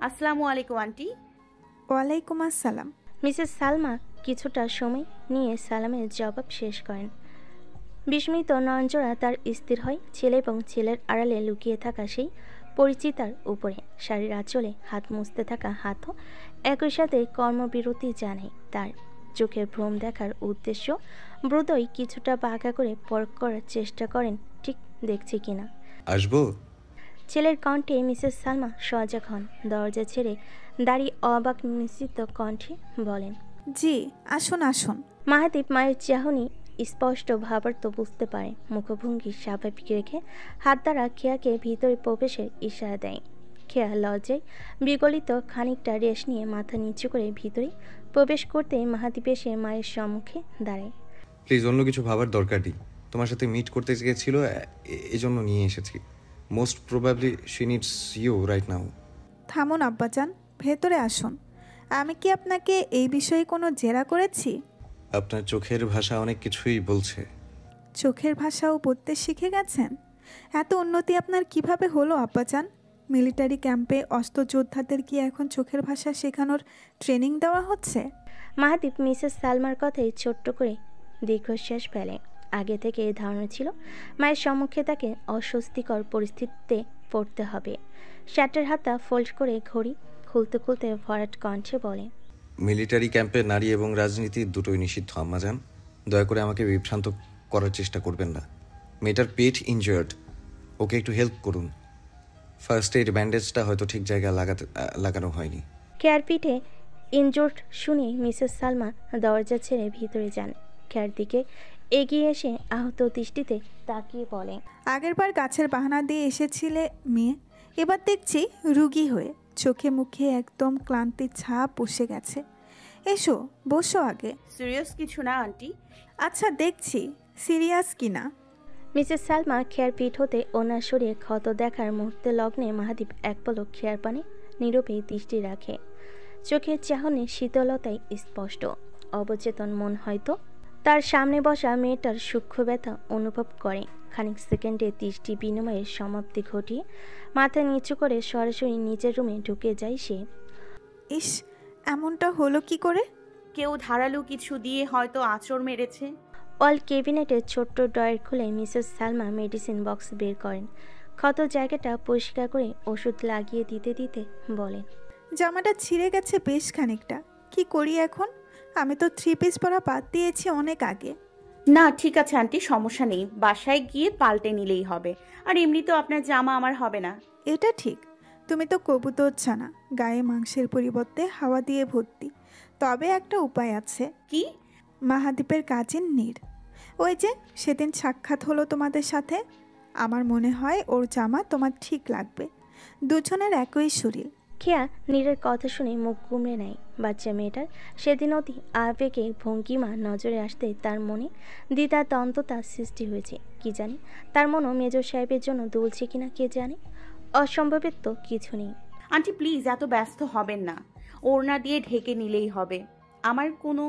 আসসালামু আলাইকুম আন্টি। ওয়ালাইকুম আসসালাম। মিসেস সালমা কিছুটা সময় নিয়ে সালামের জবাব শেষ করেন। বিস্মিত নয়নজোড়া তার স্থির হয় ছেলে এবং ছেলের আড়ালে লুকিয়ে থাকা সেই পরিচিতার উপরে। শাড়ির আঁচলে হাত মুছতে থাকা হাতও একই সাথে কর্মবিরতি জানায় তার। চোখের ভ্রম দেখার উদ্দেশ্য ব্রুদই কিছুটা বাঁকা করে পরখ করার চেষ্টা করেন ঠিক দেখছে কিনা। আসবো? ছেলের কণ্ঠে মিসেস সালমা সজাগ হন। দরজা ছেড়ে দাঁড়িয়ে অবাক নিশ্চিত কণ্ঠে বলেন, জি আসুন আসুন। মাহাদীপ মায়ের চাহনি স্পষ্ট ভাবার্থ বুঝতে পারে। মুখভঙ্গি স্বাভাবিক রেখে হাত দ্বারা খেয়াকে ভিতরে প্রবেশের ইশারা দেয়। খেয়া লজ্জায় বিগলিত খানিকটা রেশ নিয়ে মাথা নিচু করে ভিতরে প্রবেশ করতে মাহাদীপ এসে মায়ের সম্মুখে দাঁড়ায়। প্লিজ, অন্য কিছু ভাবার দরকার নেই। তোমার সাথে মিট করতে চেয়েছিল, এজন্য নিয়ে এসেছি। Most probably she needs you right now. থামুন আব্বাজান, ভেতরে আসুন। আমি কি আপনাকে এই বিষয়ে কোনো জেরা করেছি? আপনার চোখের ভাষা অনেক কিছুই বলছে। চোখের ভাষাও পড়তে শিখে গেছেন? এত উন্নতি আপনার কিভাবে হলো আব্বাজান? মিলিটারি ক্যাম্পে অস্ত্রযোদ্ধাদের কি এখন চোখের ভাষা শেখানোর ট্রেনিং দেওয়া হচ্ছে? মাহাদীপ মিসেস সালমার কথাই ছোট্ট করে দীর্ঘশ্বাস ফেলে। আগে থেকে এই ধারণা ছিল মায়ের সম্মুখে তাকে অস্বস্তিকর পরিস্থিতিতে পড়তে হবে। শার্টের হাতটা ফোল্ড করে ঘড়ি খুলতে খুলতে ভরাট কণ্ঠে বলে, মিলিটারি ক্যাম্পে নারী এবং রাজনীতি দুটোই নিষিদ্ধ আম্মাজান। দয়া করে আমাকে বিভ্রান্ত করার চেষ্টা করবেন না। মেয়েটার পেট ইনজিয়ার্ড, ওকে একটু হেল্প করুন। ফার্স্ট এইড ব্যান্ডেজটা হয়তো ঠিক জায়গায় লাগানো হয়নি। কেয়ার পিঠে ইনজোর্ড শুনে মিসেস সালমা দরজা ছেড়ে ভিতরে যান। কেয়ার দিকে এগিয়ে এসে আহত দৃষ্টিতে তাকিয়ে বলে, আগেরবার গাছের বাহানা দিয়ে এসেছিলে মেয়ে, এবার দেখছি রুগী হয়ে। চোখে মুখে একদম ক্লান্তির ছাপ বসে গেছে। এসো বসো আগে। সিরিয়াস কিছু না আন্টি? আচ্ছা দেখছি সিরিয়াস কি না। মিসেস সালমা খেয়ার পিঠ হতে ওনার সরিয়ে ক্ষত দেখার মুহূর্তে লগ্নে মাহাদীপ এক পলক খেয়ার পানে নীরবে দৃষ্টি রাখে। চোখের চাহনি শীতলতায় স্পষ্ট। অবচেতন মন হয়তো তার সামনে বসা মেয়েটার সূক্ষ্ম ব্যথা অনুভব করে। খানিক সেকেন্ডে দৃষ্টি বিনিময়ের সমাপ্তি ঘটিয়ে মাথা নিচু করে সরাসরি নিজের রুমে ঢুকে যায় সে। ইস, এমনটা হলো কি করে? কেউ ধারালো কিছু দিয়ে হয়তো আঁচড় মেরেছে। অল ক্যাবিনেটের ছোট্ট ড্রয়ার খুলে মিসেস সালমা মেডিসিন বক্স বের করেন। ক্ষত জায়গাটা পরিষ্কার করে ওষুধ লাগিয়ে দিতে দিতে বলেন, জামাটা ছিঁড়ে গেছে বেশ খানিকটা। কি করি এখন? আমি তো 3 পিস পরা বাদ দিয়েছি অনেক আগে। না ঠিক আছে আন্টি, সমস্যা নেই, বাসায় গিয়ে পাল্টে নিলেই হবে। আর এমনিতেও আপনার জামা আমার হবে না। এটা ঠিক, তুমি তো কবুতর ছানা, গায়ে মাংসের পরিবর্তে হাওয়া দিয়ে ভর্তি। তবে একটা উপায় আছে। কি? মাহাদীপের কাজিন নীর, ওই যে সেদিন সাক্ষাৎ হলো তোমাদের সাথে, আমার মনে হয় ওর জামা তোমার ঠিক লাগবে। দুজনের একই শরীর। খেয়া নীরের কথা শুনে মুখ গুমড়ে নেয়। বাচ্চা মেয়েটার সেদিন অতি আবেগে ভঙ্গিমা নজরে আসতে তার মনে দ্বিধা দ্বন্দ্বতা সৃষ্টি হয়েছে। কি জানি তার মনও মেজর সাহেবের জন্য দুলছে কিনা কে জানে। অসম্ভবের তো কিছু নেই। আন্টি প্লিজ এত ব্যস্ত হবেন না, ওড়না দিয়ে ঢেকে নিলেই হবে, আমার কোনো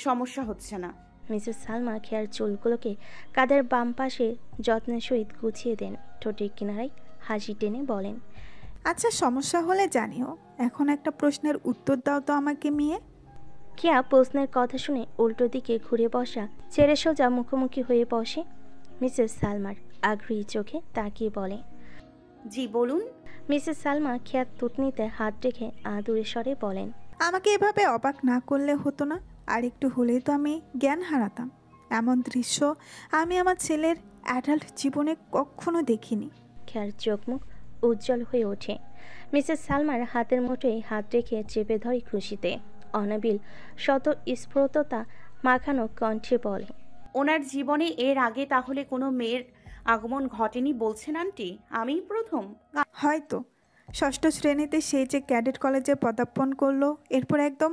সমস্যা হচ্ছে না। মিসেস সালমা খেয়ার চুলগুলোকে কাঁধের বাম পাশে যত্নের সহিত গুছিয়ে দেন। ঠোঁটের কিনারায় হাসি টেনে বলেন, আচ্ছা সমস্যা হলে জানিও। এখন একটা প্রশ্নের উত্তর দাও তো আমাকে মেয়ে। কিয়া প্রশ্নের কথা শুনে উল্টো দিকে ঘুরে বসা ছেড়ে সোজা মুখোমুখি হয়ে বসে মিসেস সালমার আগ্রহী চোখে তাকিয়ে বলে, জি বলুন। মিসেস সালমা খেয়ার তুতনিতে হাত রেখে আদুরে স্বরে বলেন, আমাকে এভাবে অবাক না করলে হতো না? আর একটু হলেই তো আমি জ্ঞান হারাতাম। এমন দৃশ্য আমি আমার ছেলের অ্যাডাল্ট জীবনে কখনো দেখিনি। খেয়ার চোখ মুখ উজ্জ্বল হয়ে ওঠে। মিসেস সালমার হাতের মুঠোয় হাত রেখে চেপে ধরে খুশিতে। অনাবিল শত স্ফুরততা মাখানো কণ্ঠে বলে, ওনার জীবনে এর আগে তাহলে কোনো মেয়ের আগমন ঘটেনি বলছেন আন্টি? আমিই প্রথম? হয়তো। 6ষ্ঠ শ্রেণীতে সে যে ক্যাডেট কলেজে পদার্পণ করলো, এরপর একদম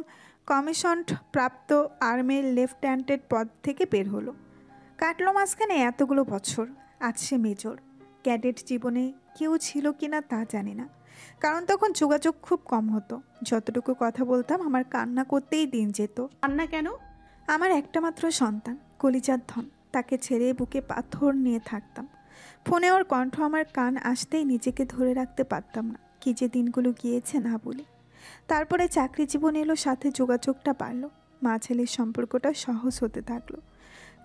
কমিশন প্রাপ্ত আর্মির লেফটেন্যান্টের পদ থেকে বের হলো। কাটলো মাঝখানে এতগুলো বছর। আজ সে মেজর। ক্যাডেট জীবনে কেউ ছিল কিনা তা জানি না, কারণ তখন যোগাযোগ খুব কম হতো। যতটুকু কথা বলতাম আমার কান্না করতেই দিন যেত। কান্না কেন? আমার একটা মাত্র সন্তান, কলিজার ধন, তাকে ছেড়ে বুকে পাথর নিয়ে থাকতাম। ফোনে ওর কণ্ঠ আমার কান আসতেই নিজেকে ধরে রাখতে পারতাম না। কি যে দিনগুলো গিয়েছে না বলি। তারপরে চাকরি জীবন এলো, সাথে যোগাযোগটা বাড়লো, মা ছেলের সম্পর্কটা সহজ হতে থাকলো।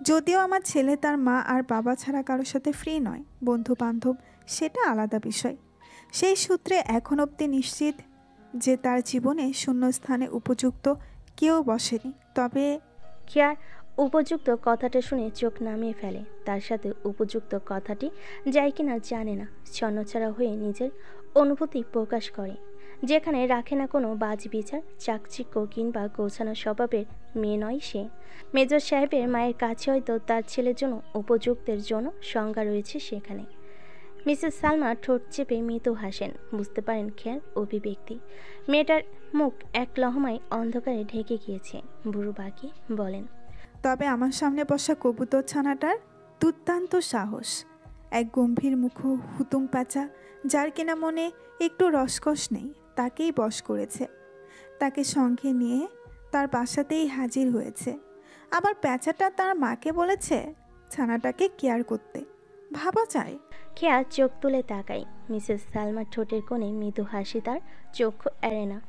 যদিও আমার ছেলে তার মা আর বাবা ছাড়া কারোর সাথে ফ্রি নয়, বন্ধু বান্ধব সেটা আলাদা বিষয়। সেই সূত্রে এখন অবধি নিশ্চিত যে তার জীবনে শূন্যস্থানে উপযুক্ত কেউ বসেনি। তবে খেয়ার উপযুক্ত কথাটা শুনে চোখ নামিয়ে ফেলে। তার সাথে উপযুক্ত কথাটি যায় কিনা জানে না, ছন্নছাড়া হয়ে নিজের অনুভূতি প্রকাশ করে। যেখানে রাখে না কোনো বাজ বিচার, চাকচিক্য কিংবা গোছানো স্বভাবের মেয়ে নয় সে। মেজর সাহেবের মায়ের কাছে হয়তো তার ছেলের জন্য উপযুক্তের জন্য সংজ্ঞা রয়েছে সেখানে। মিসেস সালমা ঠোঁট চেপে মৃদু হাসেন। বুঝতে পারেন খেয়াল অভিব্যক্তি। মেয়েটার মুখ এক লহমায় অন্ধকারে ঢেকে গিয়েছে। বুড়ো বাকি বলেন, তবে আমার সামনে বসা কবুতর ছানাটার দুর্দান্ত সাহস। এক গম্ভীর মুখ, হুতুম প্যাঁচা, যার কিনা মনে একটু রসকস নেই। তাকেই বশ করেছে, তাকে সঙ্গে নিয়ে তার বাসাতেই হাজির হয়েছে। আবার প্যাঁচাটা তার মাকে বলেছে ছানাটাকে কেয়ার করতে। ভাবা যায়। খেয়া চোখ তুলে তাকাই। মিসেস সালমার ঠোঁটের কোণে মৃদু হাসি, তার চক্ষু এড়ে না।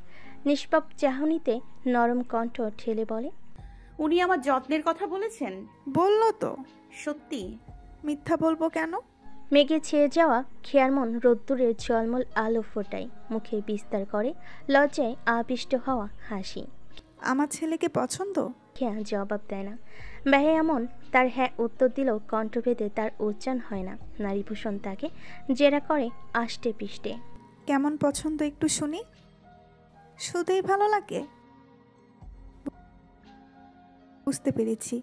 নিষ্পাপ চাহনিতে নরম কণ্ঠ ঠেলে বলে, উনি আমার যত্নের কথা বলেছেন? বললো তো। সত্যি? মিথ্যা বলবো কেন? মেঘে ছেয়ে যাওয়া খেয়ার মন রোদ্দুরের ঝলমল আলো ফোটায়, মুখে বিস্তার করে লজ্জায় আবিষ্ট হওয়া হাসি। আমার ছেলেকে পছন্দ? খেয়া জবাব দেয় না। ব্যহে এমন তার হ্যাঁ উত্তর দিলেও কণ্ঠভেদে তার উচ্চারণ হয় না। নারীভূষণ তাকে জেরা করে আষ্টে পিষ্টে। কেমন পছন্দ একটু শুনি। শুধুই ভালো লাগে? বুঝতে পেরেছি,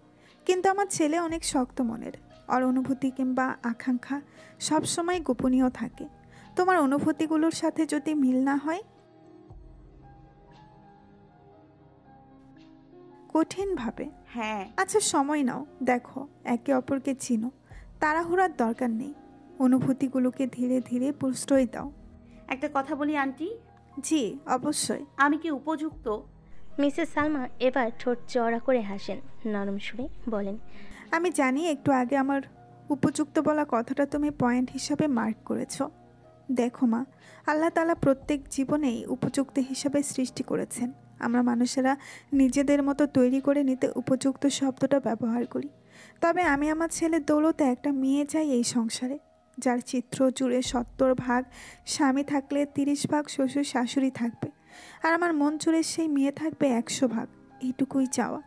কিন্তু আমার ছেলে অনেক শক্ত মনের। ওর অনুভূতি কিংবা আকাঙ্ক্ষা সবসময় গোপনীয় থাকে। তোমার অনুভূতিগুলোর সাথে যদি মিল না হয়, কঠিনভাবে। হ্যাঁ। আচ্ছা সময় নাও, দেখো, একে অপরকে চিনো। তাড়াহুড়ার দরকার নেই। অনুভূতিগুলোকে ধীরে ধীরে প্রশ্রয় দাও। একটা কথা বলি আন্টি। জি অবশ্যই। আমি কি উপযুক্ত? মিসেস সালমা এবার ঠোঁট চড়া করে হাসেন, নরম সুরে বলেন, আমি জানি একটু আগে আমার উপযুক্ত বলা কথাটা তুমি পয়েন্ট হিসাবে মার্ক করেছো। দেখো মা, আল্লাহ তাআলা প্রত্যেক জীবনেই উপযুক্ত হিসাবে সৃষ্টি করেছেন। আমরা মানুষেরা নিজেদের মতো তৈরি করে নিতে উপযুক্ত শব্দটা ব্যবহার করি। তবে আমি আমার ছেলের দৌলতে একটা মেয়ে চাই এই সংসারে, যার চিত্র জুড়ে 70 ভাগ স্বামী থাকলে 30 ভাগ শ্বশুর শাশুড়ি থাকবে, আর আমার মন জুড়ে সেই মেয়ে থাকবে 100 ভাগ। এইটুকুই চাওয়া,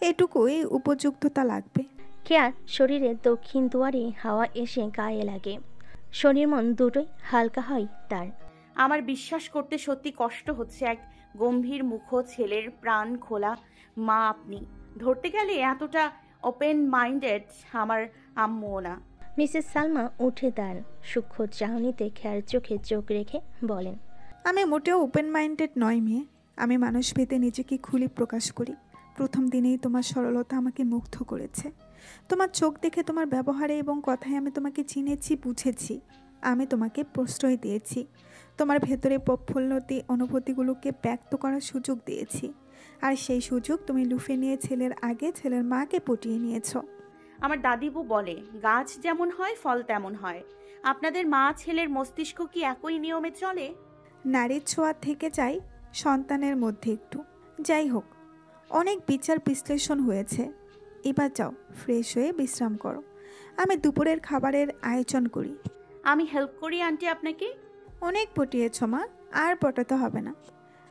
এইটুকুই উপযুক্ততা লাগবে। কেয়ার শরীরে দক্ষিণ দুয়ারে হাওয়া এসে গায়ে লাগে, শরীর মন দুটোই হালকা হয় তার। আমার বিশ্বাস করতে সত্যি কষ্ট হচ্ছে, এক গম্ভীর মুখ ছেলের প্রাণ খোলা মা আপনি। ধরতে গেলে এতটা ওপেন মাইন্ডেড আমার আম্মুও না। মিসেস সালমা উঠে দাঁড়ান, সূক্ষ্ম চাহনিতে খেয়ার চোখে চোখ রেখে বলেন, আমি মোটেও ওপেন মাইন্ডেড নয় মেয়ে। আমি মানুষ ভেদে নিজেকে খুলি প্রকাশ করি। প্রথম দিনেই তোমার সরলতা আমাকে মুগ্ধ করেছে। তোমার চোখ দেখে, তোমার ব্যবহারে এবং কথায় আমি তোমাকে চিনেছি, বুঝেছি। আমি তোমাকে প্রশ্রয় দিয়েছি, তোমার ভেতরে প্রফুল্লতি অনুভূতিগুলোকে ব্যক্ত করার সুযোগ দিয়েছি, আর সেই সুযোগ তুমি লুফে নিয়ে ছেলের আগে ছেলের মাকে পটিয়ে নিয়েছ। আমার দাদিবু বলে, গাছ যেমন হয় ফল তেমন হয়। আপনাদের মা ছেলের মস্তিষ্ক কি একই নিয়মে চলে? নারীর ছোঁয়া থেকে যায় সন্তানের মধ্যে একটু। যাই হোক, অনেক বিচার বিশ্লেষণ হয়েছে, এবার যাও ফ্রেশ হয়ে বিশ্রাম করো। আমি দুপুরের খাবারের আয়োজন করি। আমি হেল্প করি আন্টি আপনাকে? অনেক পটিয়েছ মা, আর পটাতে হবে না।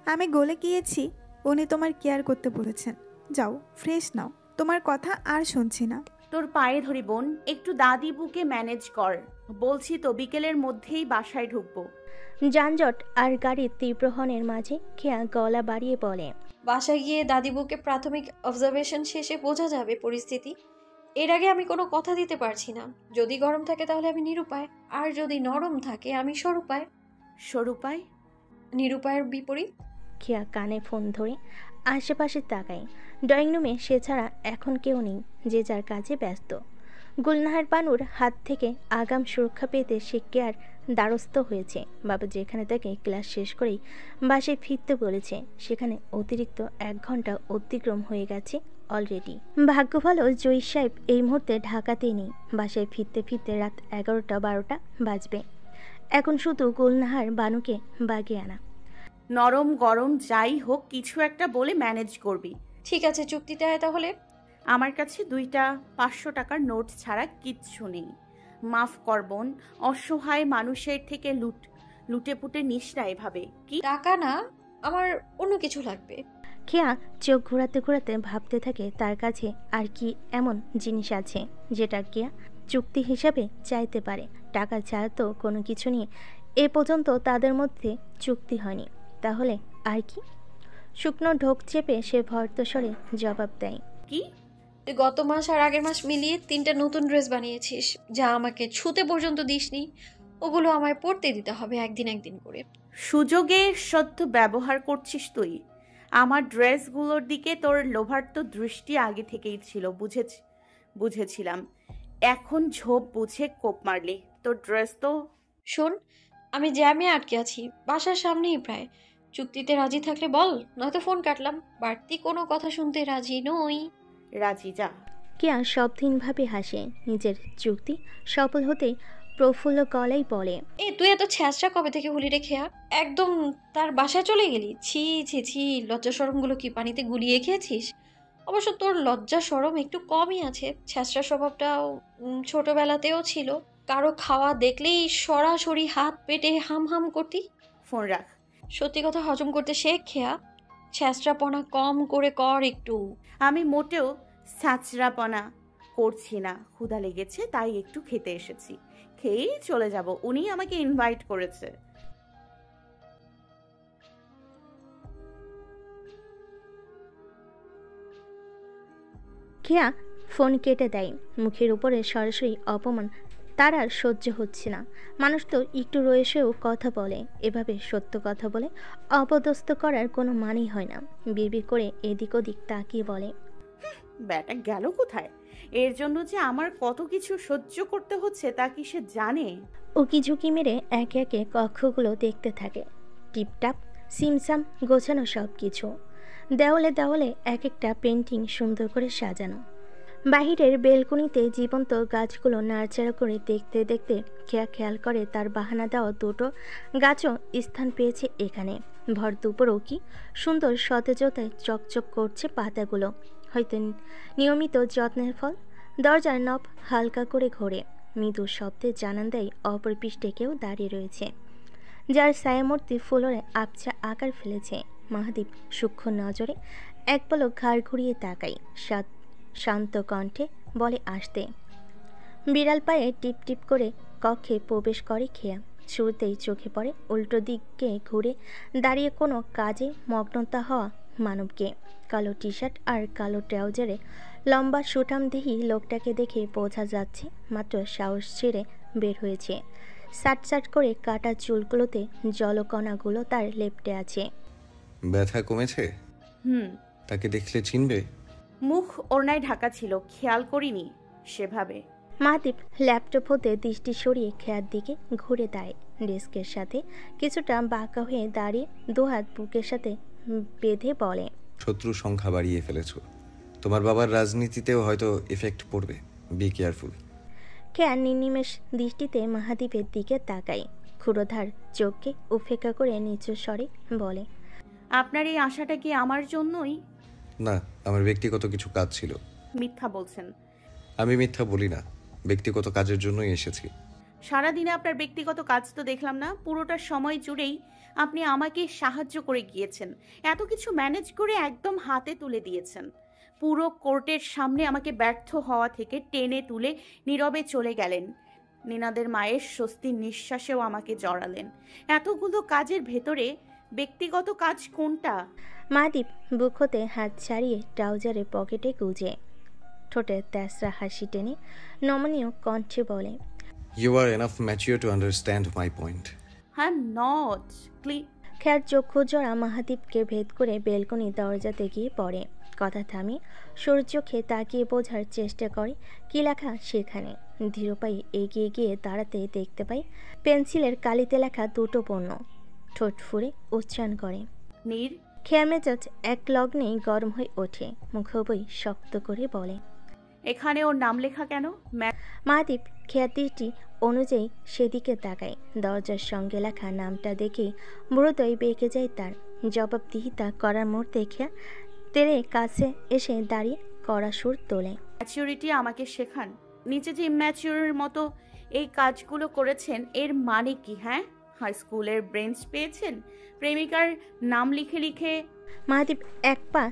আমি গলে গিয়েছি, উনি তোমার কেয়ার করতে বলেছেন। যাও ফ্রেশ নাও, তোমার কথা আর শুনছি না। তোর পায়ে ধরি বোন, একটু দাদিবুকে ম্যানেজ কর। বলছি তো বিকেলের মধ্যেই বাসায় ঢুকবো। যানজট আর গাড়ির তীব্র হর্নের মাঝে খেয়া গলা বাড়িয়ে বলে, বাসায় গিয়ে দাদিবুকে প্রাথমিক অবজারভেশন শেষে বোঝা যাবে পরিস্থিতি। এর আগে আমি কোনো কথা দিতে পারছি না। যদি গরম থাকে তাহলে আমি নিরুপায়, আর যদি নরম থাকে আমি সরুপায়। সরুপায়? নিরুপায়ের বিপরীত। খেয়া কানে ফোন ধরে আশেপাশে তাকাই। ড্রয়িং রুমে সে ছাড়া এখন কেউ নেই, যে যার কাজে ব্যস্ত। গুলনাহার বানুর হাত থেকে আগাম সুরক্ষা পেতে সে কেয়ার দ্বারস্থ হয়েছে। বাবা যেখানে তাকে ক্লাস শেষ করেই বাসায় ফিরতে বলেছে, সেখানে অতিরিক্ত 1 ঘন্টা অতিক্রম হয়ে গেছে অলরেডি। ভাগ্য ভালো জয়ী সাহেব এই মুহূর্তে ঢাকাতেই নেই। বাসায় ফিরতে ফিরতে রাত 11টা-12টা বাজবে। এখন শুধু গুলনাহার বানুকে বাগিয়ে আনা। নরম গরম যাই হোক কিছু একটা বলে ম্যানেজ করবি। ঠিক আছে, চুক্তিতে আয় তাহলে। আমার কাছে 2টা 500 টাকার নোট ছাড়া কিচ্ছু নেই। মাফ কর বোন, অসহায় মানুষের থেকে লুটে পুটে নিস না এভাবে। কি টাকা না, আমার অন্য কিছু লাগবে। খেয়া চোখ ঘোরাতে ঘোরাতে ভাবতে থাকে তার কাছে আর কি এমন জিনিস আছে যেটা কেয়া চুক্তি হিসাবে চাইতে পারে। টাকা ছাড়া তো কোনো কিছু নিয়ে এ পর্যন্ত তাদের মধ্যে চুক্তি হয়নি, তাহলে আর কি? শুকনো ঢোক চেপে সে ভর্তস্বরে জবাব দেয়, কি? তুই গত মাস আর আগের মাস মিলিয়ে 3টা নতুন ড্রেস বানিয়েছিস, যা আমাকে ছুতে পর্যন্ত দিসনি। ওগুলো আমায় পরতে দিতে হবে একদিন একদিন করে। সুযোগে সদ্য ব্যবহার করছিস তুই। আমার ড্রেসগুলোর দিকে তোর লোভার্ত দৃষ্টি আগে থেকেই ছিল, বুঝেছিলাম। এখন ঝোপ বুঝে কোপ মারলি। তোর ড্রেস তো। শোন, আমি জ্যামে আটকে আছি, বাসার সামনেই প্রায়। চুক্তিতে রাজি থাকলে বল, নয়তো ফোন কাটলাম। বাড়তি কোনো কথা শুনতে রাজি নই। রাজি, যা। কেয়া সবদিনভাবে হাসে। নিজের চুক্তি সফল হতে প্রফুল্ল গলায় বলে, তুই এত ছ্যাঁচড়া কবে থেকে হলি রে খেয়া? একদম তার বাসায় চলে গেলি? ছি ছি ছি, লজ্জা শরমগুলো কি পানিতে গুলিয়ে খেয়েছিস? অবশ্য তোর লজ্জা শরম একটু কমই আছে। ছ্যাঁচড়া স্বভাবটাও ছোটবেলাতেও ছিল। কারো খাওয়া দেখলেই সরাসরি হাত পেটে হাম হাম করতি। ফোন রাখ। সত্যি কথা হজম করতে শেখ খেয়া। ছ্যাঁচড়াপনা কম করে কর একটু। আমি মোটেও ছ্যাঁচড়াপনা করছি না, ক্ষুধা লেগেছে তাই একটু খেতে এসেছি, খেয়েই চলে যাব। উনি আমাকে ইনভাইট করেছে। কেয়া ফোন কেটে দেয়। মুখের উপরে সরাসরি অপমান তার আর সহ্য হচ্ছে না। মানুষ তো একটু রয়েছেও কথা বলে, এভাবে সত্য কথা বলে অপদস্থ করার কোনো মানেই হয় না। বিড়বিড় করে এদিক ওদিক তাকিয়ে বলে, ব্যাটা গেল কোথায়? এর জন্য যে আমার কত কিছু সহ্য করতে হচ্ছে তা কি সে জানে? উকি ঝুঁকি মেরে একে একে কক্ষগুলো দেখতে থাকে। টিপটাপ সিমসাম গোছানো সব কিছু। দেওয়ালে দেওয়ালে এক একটা পেন্টিং সুন্দর করে সাজানো। বাহিরের বেলকনিতে জীবন্ত গাছগুলো নাড়াচাড়া করে দেখতে দেখতে খেয়াল করে তার বাহানা দেওয়া দুটো গাছও স্থান পেয়েছে এখানে। ভর দুপুরও কি সুন্দর সতেজতায় চকচক করছে পাতাগুলো, হয়তো নিয়মিত যত্নের ফল। দরজার নব হালকা করে ঘোরে, মৃদু শব্দে জানান দেয় অপর পৃষ্ঠে কেউ দাঁড়িয়ে রয়েছে, যার ছায়ামূর্তি ফুলরে আবছা আকার ফেলেছে। মাহাদীপ সূক্ষ্ম নজরে এক পলক ঘাড় ঘুরিয়ে তাকাই, শান্ত কণ্ঠে বলে, আসতে। বিড়াল পায়ে টিপ টিপ করে কক্ষে প্রবেশ করে খেয়া। শুরুতেই চোখে পড়ে উল্টো দিকে ঘুরে দাঁড়িয়ে কোনো কাজে মগ্নতা হওয়া মানবকে। কালো টি শার্ট আর কালো ট্রাউজারে লম্বা সুঠামদেহী লোকটাকে দেখে বোঝা যাচ্ছে মাত্র সাহস ছেড়ে বের হয়েছে। সাট সাট করে কাটা চুলগুলোতে জলকণাগুলো তার লেপ্টে আছে। ব্যথা কমেছে? তাকে দেখলে চিনবে? মুখ ওড়নায় ঢাকা ছিল, খেয়াল করিনি সেভাবে। মাহাদীপ ল্যাপটপ হতে দৃষ্টি সরিয়ে খেয়ার দিকে ঘুরে দাঁড়ায়। ডেস্কের সাথে কিছুটা বাঁকা হয়ে দাঁড়িয়ে দুহাত বুকের সাথে বেঁধে বলে, শত্রু সংখ্যা বাড়িয়ে ফেলেছ। তোমার বাবার রাজনীতিতেও হয়তো এফেক্ট পড়বে, বি কেয়ারফুল। খেয়া নির্নিমেষ দৃষ্টিতে মাহাদীপের দিকে তাকায়। ক্ষুরোধার চোখকে উপেক্ষা করে নিচু স্বরে বলে, আপনার এই আশাটা কি আমার জন্যই? না, আমার ব্যক্তিগত কিছু কাজ ছিল। মিথ্যা বলছেন। আমি মিথ্যা বলি না, ব্যক্তিগত কাজের জন্যই এসেছি। সারাদিনে আপনার ব্যক্তিগত কাজ তো দেখলাম না, পুরোটা সময় জুড়েই আপনি আমাকে সাহায্য করে গিয়েছেন, এত কিছু ম্যানেজ করে একদম হাতে তুলে দিয়েছেন। পুরো কোর্টের সামনে আমাকে ব্যর্থ হওয়া থেকে টেনে তুলে নীরবে চলে গেলেন। নিনাদের মায়ের স্বস্তির নিঃশ্বাসেও আমাকে জড়ালেন। এতগুলো কাজের ভেতরে ব্যক্তিগত কাজ কোনটা? মাহাদীপ বুক হতে হাত ছাড়িয়ে ট্রাউজারের পকেটে গুজে ঠোঁটে তেসরা হাসি টেনে নমনীয় কণ্ঠে বলে, You are enough mature to understand my point. I'm not. খেয়ার চক্ষু জোড়া মাহাদীপকে ভেদ করে বেলকনি দরজাতে গিয়ে পড়ে। কথা থামি সূর্য চোখে তাকিয়ে বোঝার চেষ্টা করে কি লেখা সেখানে। ধীরপায়ে এগিয়ে গিয়ে দাঁড়াতে দেখতে পাই পেন্সিলের কালিতে লেখা দুটো পণ্য। ঠোঁট ফুঁড়ে উচ্চারণ করে, নীর। খেয়ার মেজাজ এক লগ্নেই গরম হয়ে ওঠে। মুখবই শক্ত করে বলে, এখানে ওর নাম লেখা কেন? মাহাদীপ খেয়ার দৃষ্টি অনুযায়ী সেদিকে তাকায়। দরজার সঙ্গে লেখা নামটা দেখেই বুড়োদয় বেঁকে যায় তার। জবাবদিহিতা করার মুহূর্তে খেয়া তেরে কাছে এসে দাঁড়িয়ে কড়া সুর তোলে, ম্যাচুরিটি আমাকে শেখান। নিচে যে ইম্যাচিউরের মতো এই কাজগুলো করেছেন এর মানে কি? হ্যাঁ, হাই স্কুলের ব্রেঞ্চ পেয়েছেন, প্রেমিকার নাম লিখে লিখে। মাহাদীপ এক পা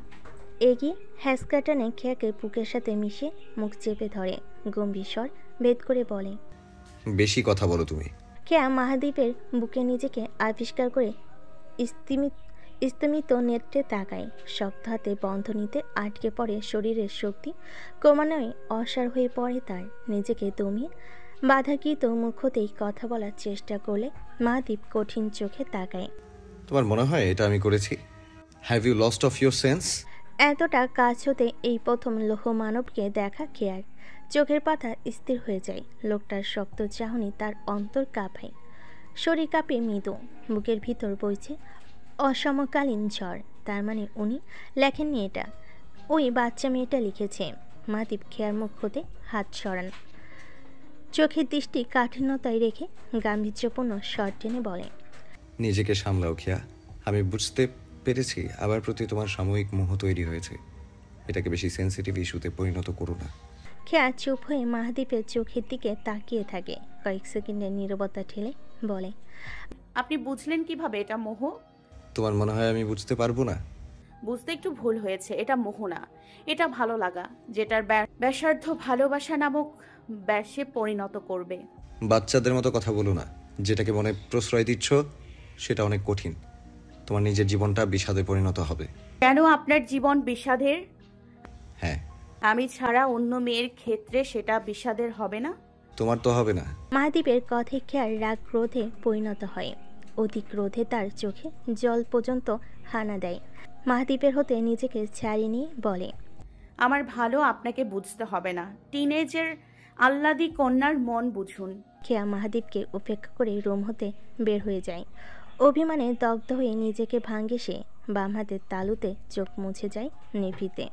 এগিয়ে হ্যাসকা টানে খেয়াকে বুকের সাথে মিশিয়ে মুখ চেপে ধরে। গম্ভীর স্বর ভেদ করে বলে, বেশি কথা বলো তুমি। খেয়া মাহাদীপের বুকে নিজেকে আবিষ্কার করে স্তমিত নেত্রে তাকায়। শক্ত হাতে বন্ধনীতে আটকে পড়ে শরীরের শক্তি ক্রমান্বয়ে অসাড় হয়ে পড়ে তার। নিজেকে দমিয়ে বাধাকৃত মুখ হতেই কথা বলার চেষ্টা করলে মাহাদীপ কঠিন চোখে তাকায়। তোমার মনে হয় এটা আমি করেছি? Have you lost of your sense? এতটা কাছ হতে এই প্রথম লৌহ মানবকে দেখা খেয়ার চোখের পাতা স্থির হয়ে যায়। লোকটার শক্ত চাহনি তার অন্তর কাঁপায়, শরীর কাঁপে মৃদু। বুকের ভিতর বইছে অসমকালীন ঝড়, তার মানে উনি লেখেননি এটা, ওই বাচ্চা মেয়েটা লিখেছে। মাহদীপ খেয়ার মুখ হতে হাত সরান, চোখের দৃষ্টি কাঠিন্যতায় রেখে গাম্ভীর্যপূর্ণ স্বর টেনে বলে, নিজেকে সামলাও খেয়া। আমি বুঝতে পেরেছি আবার প্রতি তোমার সাময়িক মোহ তৈরি হয়েছে। এটাকে বেশি সেন্সিটিভ ইস্যুতে পরিণত করো না। খেয়া চুপ হয়ে মাহদীপের চোখের দিকে তাকিয়ে থাকে। কয়েক সেকেন্ডের নীরবতা ঠেলে বলে, আপনি বুঝলেন কিভাবে এটা মোহ? তোমার মনে হয় আমি বুঝতে পারবো না? বুঝতে একটু ভুল হয়েছে। এটা মোহ না, এটা ভালো লাগা, যেটার ব্যাসার্ধ ভালোবাসা নামক ব্যাসে পরিণত করবে। বাচ্চাদের মতো কথা বলো না। যেটাকে মনে প্রশ্রয় দিচ্ছ সেটা অনেক কঠিন। তোমার নিজের জীবনটা বিষাদে পরিণত হবে। কেন আপনার জীবন বিষাদের? হ্যাঁ। আমি ছাড়া অন্য মেয়ের ক্ষেত্রে সেটা বিষাদের হবে না? তোমার তো হবে না। মাহদীপের কথায় খেয়ার রাগ ক্রোধে পরিণত হয়। অতি ক্রোধে তার চোখে জল পর্যন্ত হানা দেয়। মাহদীপের হতে নিজেকে ছাড়িয়ে নিয়ে বলে, আমার ভালো আপনাকে বুঝতে হবে না। টিনেজের আহ্লাদী কন্যার মন বুঝুন। খেয়া মাহদীপকে উপেক্ষা করে রুম হতে বের হয়ে যায়। অভিমানে দগ্ধ হয়ে নিজেকে ভাঙে সে। বাম হাতের তালুতে চোখ মুছে যায় নিভৃতে।